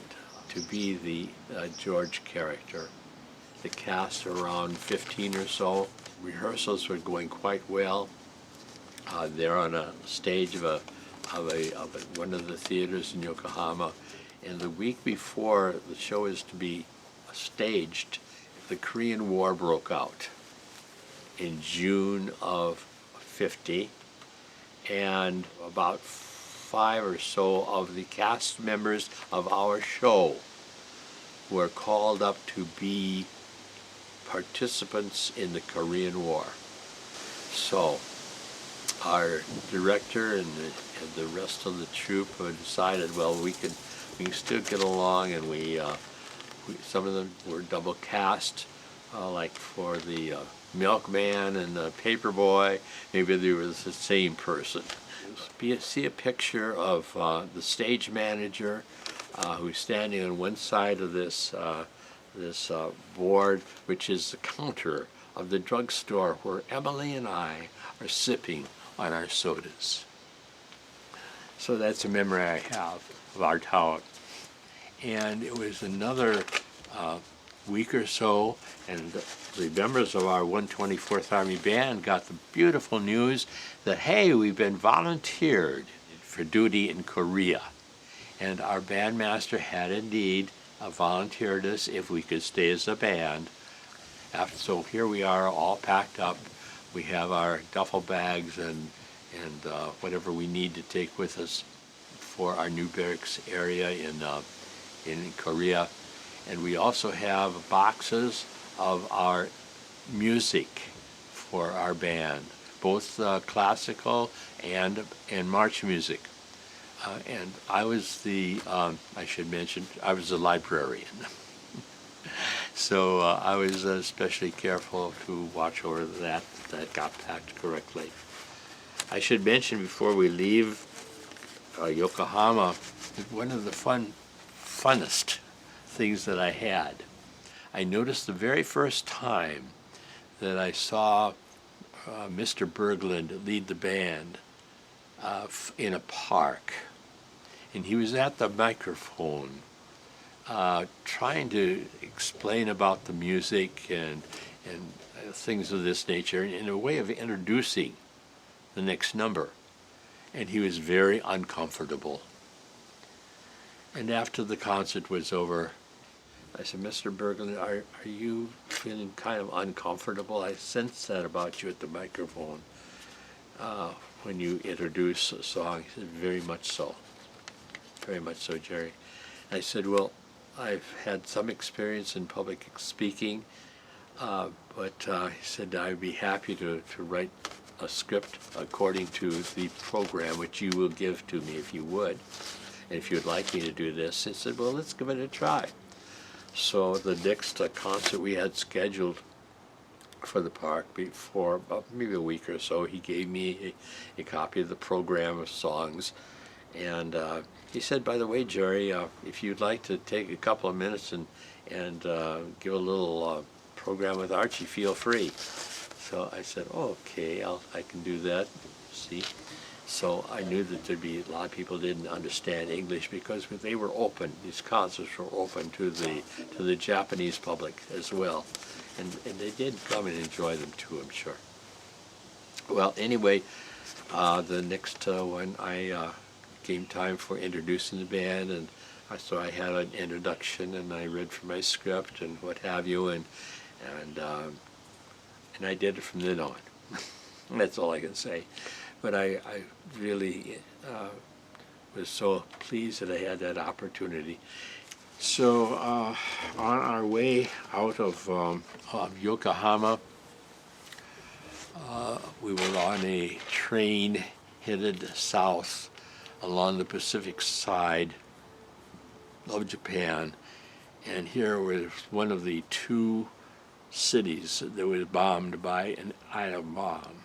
to be the George character. The cast around 15 or so. Rehearsals were going quite well. They're on a stage of one of the theaters in Yokohama, and the week before the show is to be staged, the Korean War broke out in June of 50, and about 5 or so of the cast members of our show were called up to be participants in the Korean War. So our director and the rest of the troupe decided, well, we can still get along, and we some of them were double cast, like for the milkman and the paperboy. Maybe they were the same person. See a picture of the stage manager who's standing on one side of this board, which is the counter of the drugstore where Emily and I are sipping on our sodas. So that's a memory I have of our town. And it was another week or so, and the members of our 124th Army Band got the beautiful news that, hey, we've been volunteered for duty in Korea. And our bandmaster had indeed volunteered us if we could stay as a band. So here we are, all packed up. We have our duffel bags and whatever we need to take with us for our new barracks area in Korea. And we also have boxes of our music for our band, both classical and march music. And I was I should mention, I was a librarian. So I was especially careful to watch over that got packed correctly. I should mention before we leave Yokohama, one of the funnest things that I had. I noticed the very first time that I saw Mr. Berglund lead the band in a park, and he was at the microphone trying to explain about the music and things of this nature in a way of introducing the next number, and he was very uncomfortable. And after the concert was over, I said, Mr. Berglund, are you feeling kind of uncomfortable? I sensed that about you at the microphone when you introduce a song. He said, very much so. Very much so, Jerry. I said, well, I've had some experience in public speaking, but he said, I'd be happy to write a script according to the program which you will give to me if you would. And if you'd like me to do this, I said, well, let's give it a try. So the next concert we had scheduled for the park before about maybe a week or so, he gave me a copy of the program of songs. And he said, by the way, Jerry, if you'd like to take a couple of minutes and give a little program with Archie, feel free. So I said, oh, okay, I can do that. See? So I knew that there'd be a lot of people didn't understand English because they were open. These concerts were open to the Japanese public as well, and they did come and enjoy them too, I'm sure. Well, anyway, the next one came time for introducing the band, and so I had an introduction and I read from my script and what have you, and I did it from then on. That's all I can say. But I really was so pleased that I had that opportunity. So on our way out of Yokohama, we were on a train headed south along the Pacific side of Japan, and here was one of the two cities that was bombed by an atom bomb.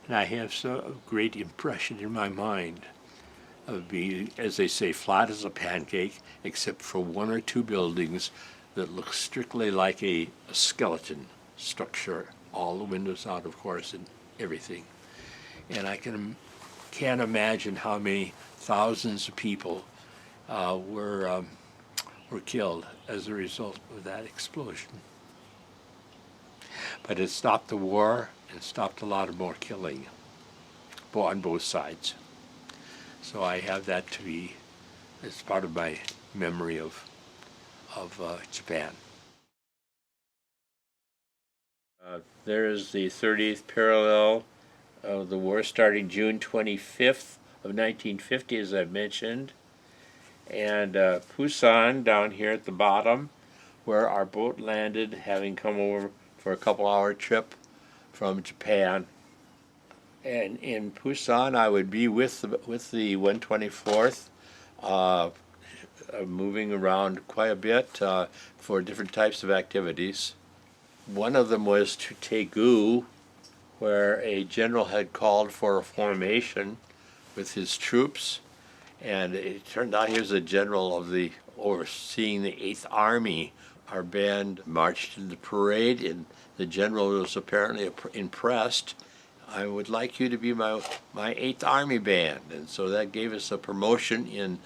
And I have so great impression in my mind of being, as they say, flat as a pancake, except for one or two buildings that look strictly like a skeleton structure, all the windows out, of course, and everything. And I can't imagine how many thousands of people were killed as a result of that explosion. But it stopped the war and stopped a lot of more killing on both sides. So I have that to be as part of my memory of Japan. There is the 30th parallel of the war starting June 25th of 1950, as I mentioned. And Busan down here at the bottom, where our boat landed, having come over for a couple-hour trip from Japan. And in Busan, I would be with the 124th, moving around quite a bit for different types of activities. One of them was to Daegu, where a general had called for a formation with his troops, and it turned out he was a general of the overseeing the 8th Army. Our band marched in the parade, and the general was apparently impressed. I would like you to be my 8th Army band, and so that gave us a promotion in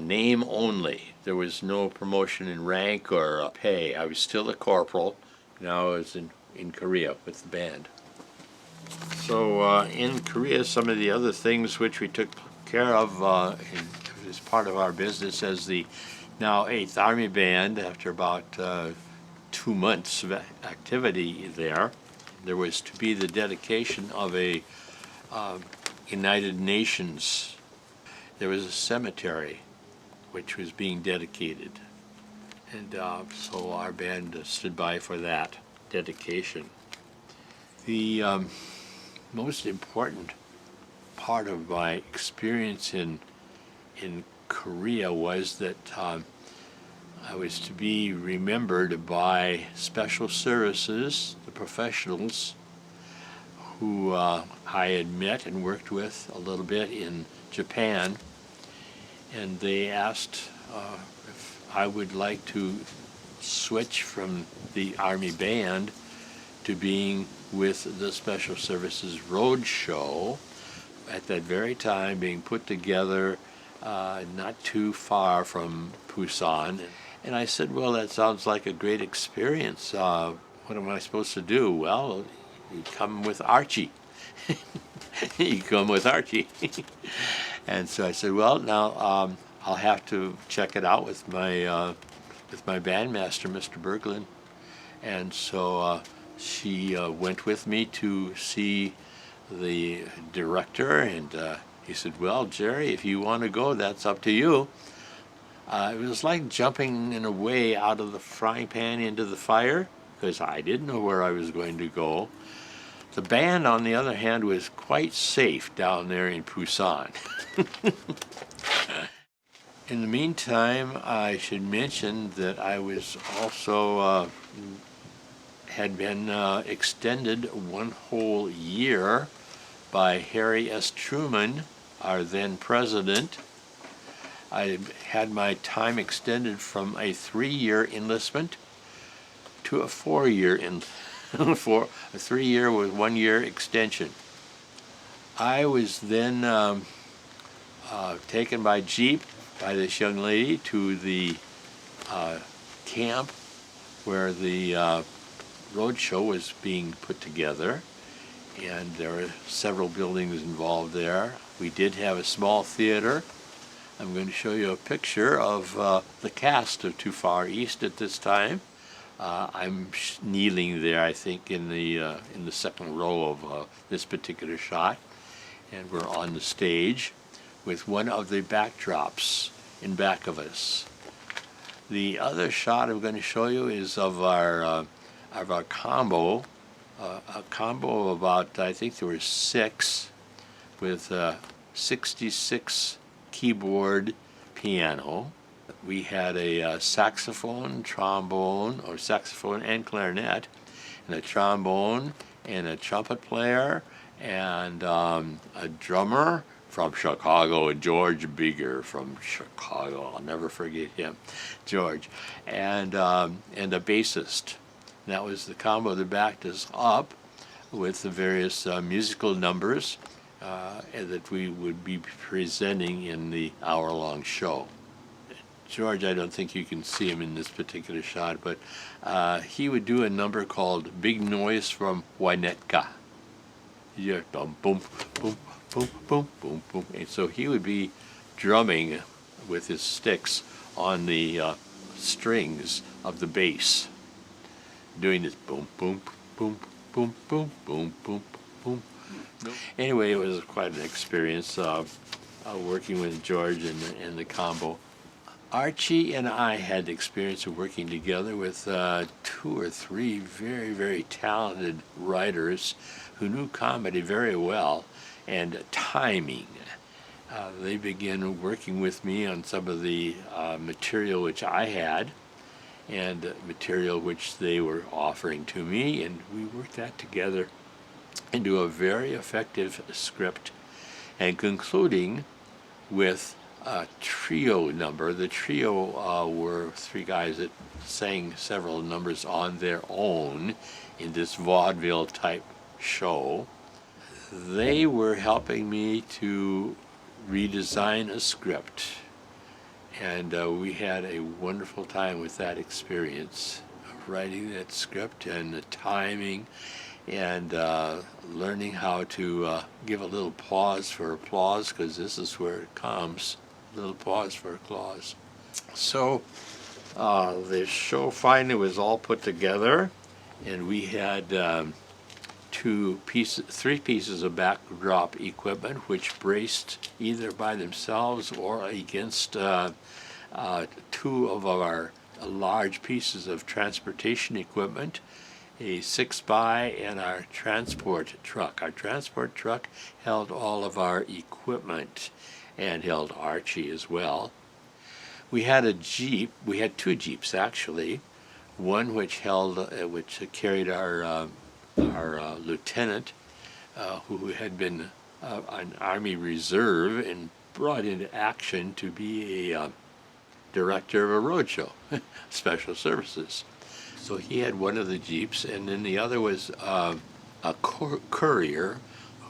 name only. There was no promotion in rank or pay. I was still a corporal. Now I was in Korea with the band. So in Korea, some of the other things which we took care of as part of our business as the now 8th Army Band, after about 2 months of activity there was to be the dedication of a United Nations. There was a cemetery which was being dedicated, and so our band stood by for that dedication. The most important part of my experience in Korea was that I was to be remembered by special services, the professionals who I had met and worked with a little bit in Japan, and they asked if I would like to switch from the Army Band to being with the Special Services Road Show, at that very time being put together not too far from Busan. And I said, well, that sounds like a great experience. What am I supposed to do? Well, you come with Archie. You come with Archie. And so I said, well, now I'll have to check it out with my bandmaster, Mr. Berglund. And so she went with me to see the director, and he said, well, Jerry, if you want to go, that's up to you. It was like jumping in a way out of the frying pan into the fire, because I didn't know where I was going to go. The band, on the other hand, was quite safe down there in Busan. In the meantime, I should mention that I was also had been extended 1 whole year by Harry S. Truman, our then president. I had my time extended from a 3-year enlistment to a 4-year for a 3-year with 1-year extension. I was then taken by jeep by this young lady to the camp where the road show was being put together, and there were several buildings involved there. We did have a small theater. I'm going to show you a picture of the cast of Too Far East at this time. I'm kneeling there, I think, in the second row of this particular shot, and we're on the stage with one of the backdrops in back of us. The other shot I'm going to show you is of our combo, a combo of about, I think there were 6, with 66 keyboard piano. We had a saxophone, trombone, or saxophone and clarinet, and a trombone, and a trumpet player, and a drummer from Chicago, George Bigger from Chicago. I'll never forget him, George, and a bassist. And that was the combo that backed us up with the various musical numbers that we would be presenting in the hour-long show. George, I don't think you can see him in this particular shot, but he would do a number called Big Noise from Winnetka. Yeah, boom, boom, boom, boom, boom, boom, boom. And so he would be drumming with his sticks on the strings of the bass, doing this boom, boom, boom, boom, boom, boom, boom, boom. Anyway, it was quite an experience working with George and the combo. Archie and I had the experience of working together with 2 or 3 very, very talented writers who knew comedy very well and timing. They began working with me on some of the material which I had and material which they were offering to me, and we worked that together into a very effective script, and concluding with a trio number. The trio were 3 guys that sang several numbers on their own in this vaudeville type show. They were helping me to redesign a script, and we had a wonderful time with that experience of writing that script and the timing and learning how to give a little pause for applause, because this is where it comes. Little pause for applause. So the show finally was all put together, and we had 3 pieces of backdrop equipment which braced either by themselves or against 2 of our large pieces of transportation equipment, a 6x and our transport truck. Our transport truck held all of our equipment and held Archie as well. We had a Jeep. We had 2 Jeeps actually. One which carried our lieutenant, who had been an Army Reserve and brought into action to be a director of a roadshow, Special Services. So he had one of the Jeeps, and then the other was a courier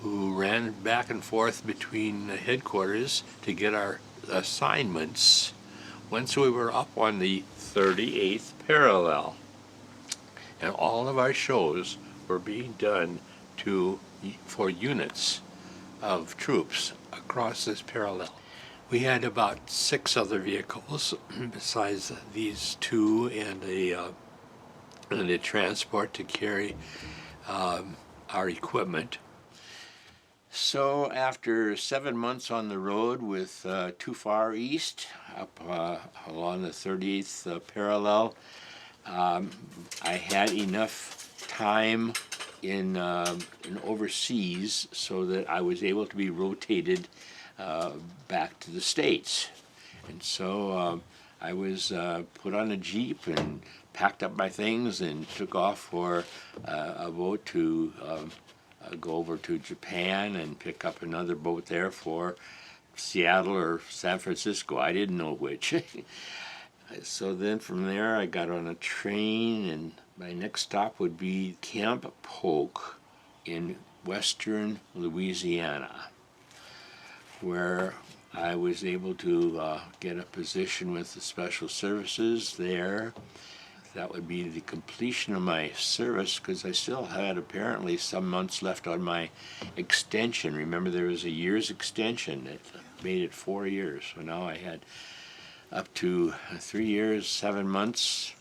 who ran back and forth between the headquarters to get our assignments once we were up on the 38th parallel. And all of our shows were being done for units of troops across this parallel. We had about 6 other vehicles besides these 2 and a transport to carry our equipment. So after 7 months on the road with Too Far East up along the 38th parallel, I had enough time in overseas so that I was able to be rotated back to the States. And so I was put on a Jeep and packed up my things and took off for a boat to go over to Japan and pick up another boat there for Seattle or San Francisco. I didn't know which. So then from there I got on a train, and my next stop would be Camp Polk in western Louisiana, where I was able to get a position with the Special Services there. That would be the completion of my service, because I still had apparently some months left on my extension. Remember, there was a year's extension that made it 4 years. So now I had up to 3 years, 7 months,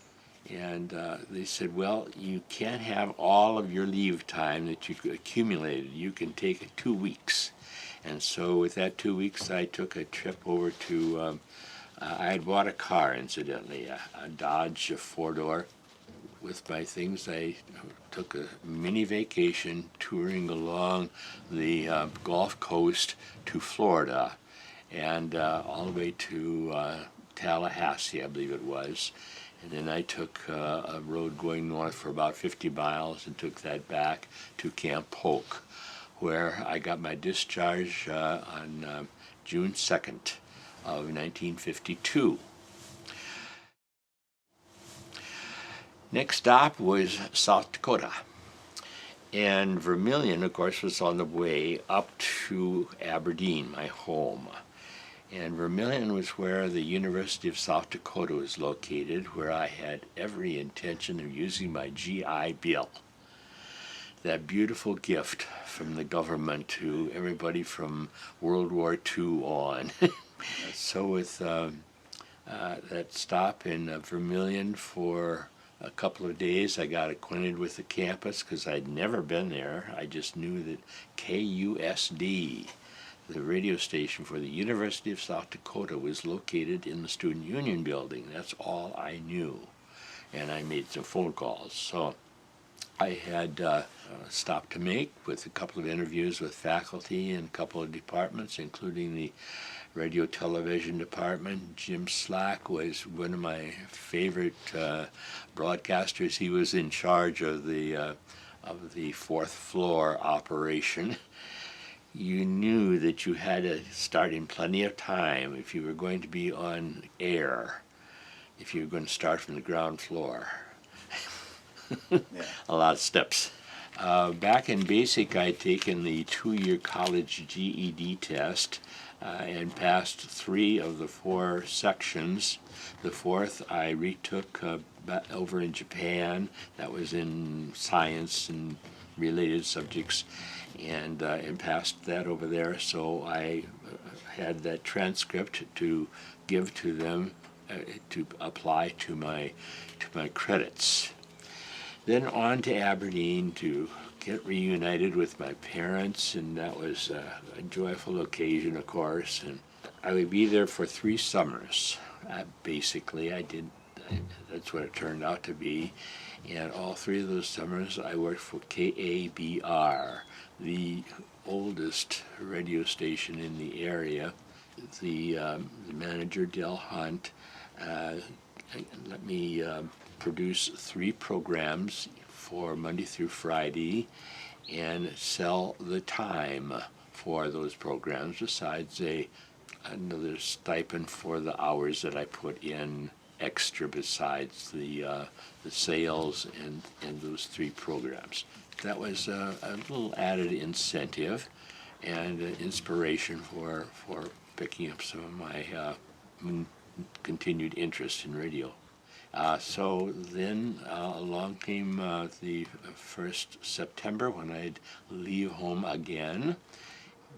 And they said, well, you can't have all of your leave time that you've accumulated. You can take 2 weeks. And so with that 2 weeks, I took a trip over to, I had bought a car, incidentally, a Dodge 4-door. With my things, I took a mini vacation touring along the Gulf Coast to Florida and all the way to Tallahassee, I believe it was. And then I took a road going north for about 50 miles and took that back to Camp Polk, where I got my discharge on June 2nd of 1952. Next stop was South Dakota. And Vermilion, of course, was on the way up to Aberdeen, my home. And Vermilion was where the University of South Dakota was located, where I had every intention of using my GI Bill. That beautiful gift from the government to everybody from World War II on. So with that stop in Vermilion for a couple of days, I got acquainted with the campus because I'd never been there. I just knew that KUSD, the radio station for the University of South Dakota, was located in the Student Union building. That's all I knew. And I made some phone calls. So I had a stop to make with a couple of interviews with faculty in a couple of departments, including the radio television department. Jim Slack was one of my favorite broadcasters. He was in charge of the fourth floor operation. You knew that you had to start in plenty of time if you were going to be on air, if you were going to start from the ground floor. Yeah. A lot of steps. Back in basic, I'd taken the 2-year college GED test and passed 3 of the 4 sections. The 4th I retook over in Japan. That was in science and related subjects, and passed that over there. So I had that transcript to give to them to apply to my credits. Then on to Aberdeen to get reunited with my parents, and that was a joyful occasion, of course. And I would be there for 3 summers. Basically, that's what it turned out to be. And all 3 of those summers, I worked for KABR, the oldest radio station in the area. The manager, Del Hunt, let me produce 3 programs for Monday through Friday and sell the time for those programs, besides another stipend for the hours that I put in extra besides the sales and those 3 programs. That was a little added incentive and inspiration for picking up some of my continued interest in radio. So then along came the 1st September when I'd leave home again.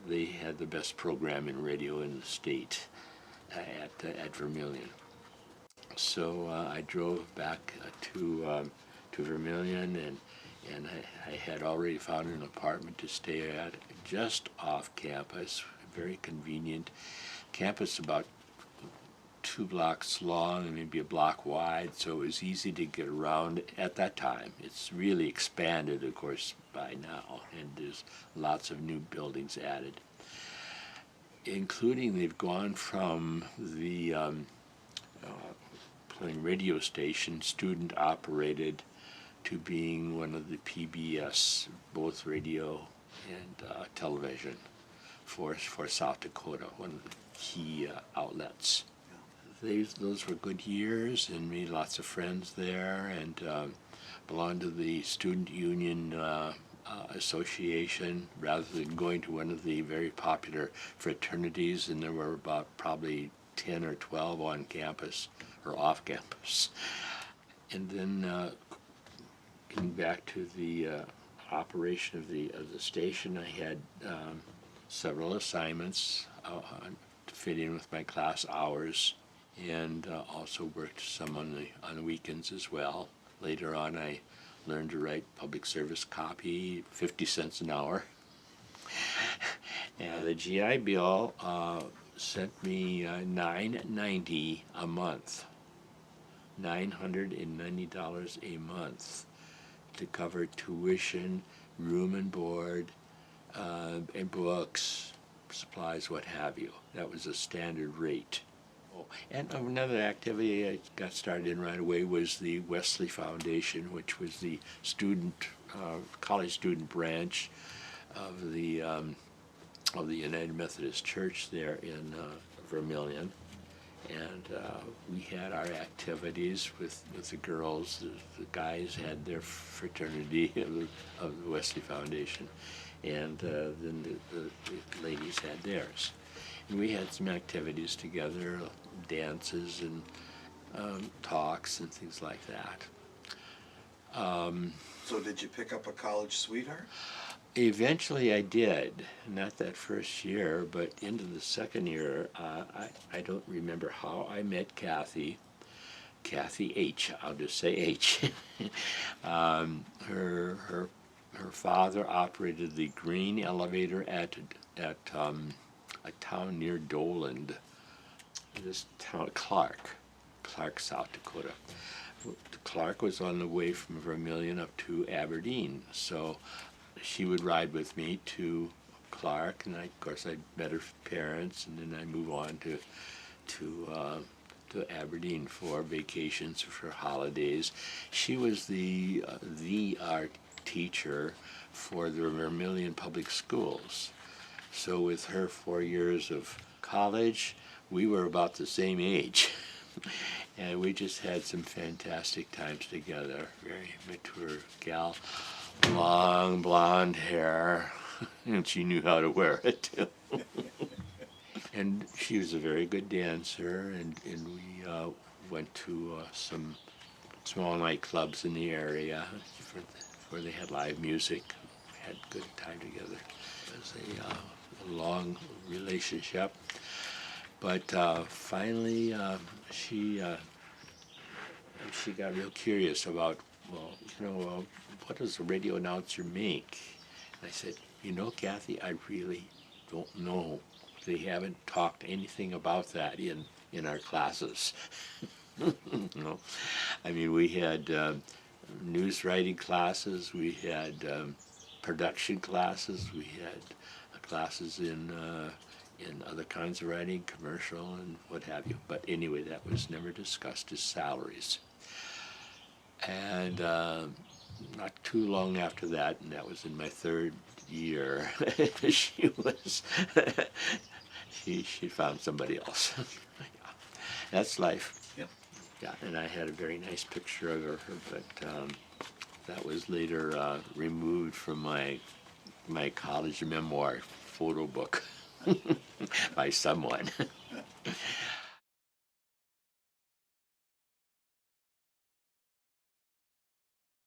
They had the best program in radio in the state at Vermilion. So I drove back to Vermilion, and I had already found an apartment to stay at just off campus, very convenient. Campus about 2 blocks long and maybe a block wide, so it was easy to get around at that time. It's really expanded, of course, by now, and there's lots of new buildings added, including they've gone from the playing radio station, student operated, to being one of the PBS, both radio and television, for South Dakota, one of the key outlets. Those were good years, and made lots of friends there, and belonged to the Student Union Association rather than going to one of the very popular fraternities, and there were about probably 10 or 12 on campus or off campus. And then getting back to the operation of the station, I had several assignments to fit in with my class hours. and also worked some on the weekends as well. Later on, I learned to write public service copy, 50 cents an hour. And the GI Bill sent me $9.90 a month, $990 a month to cover tuition, room and board, and books, supplies, what have you. That was a standard rate. Oh, and another activity I got started in right away was the Wesley Foundation, which was the college student branch of the United Methodist Church there in Vermilion. And we had our activities with the girls. The guys had their fraternity of the Wesley Foundation, and then the ladies had theirs. And we had some activities together, dances and talks and things like that. So did you pick up a college sweetheart? Eventually I did, not that first year, but into the second year, I don't remember how I met Kathy H, I'll just say H. Her father operated the grain elevator at a town near Doland, this town, Clark, South Dakota. Clark was on the way from Vermilion up to Aberdeen, so she would ride with me to Clark, and of course I met her parents, and then I move on to Aberdeen for vacations, for holidays. She was the art teacher for the Vermilion Public Schools. So with her 4 years of college, we were about the same age. And we just had some fantastic times together. Very mature gal. Long blonde hair, and she knew how to wear it too. And she was a very good dancer, and we went to some small nightclubs in the area where they had live music. We had a good time together. It was a long relationship, but finally she got real curious about, well, what does a radio announcer make? And I said, Kathy, I really don't know. They haven't talked anything about that in our classes. No, I mean, we had news writing classes, we had production classes, we had classes in other kinds of writing, commercial and what have you. But anyway, that was never discussed as salaries. And not too long after that, and that was in my third year, she found somebody else. That's life. Yep. Yeah, and I had a very nice picture of her, but that was later removed from my college memoir photo book by someone.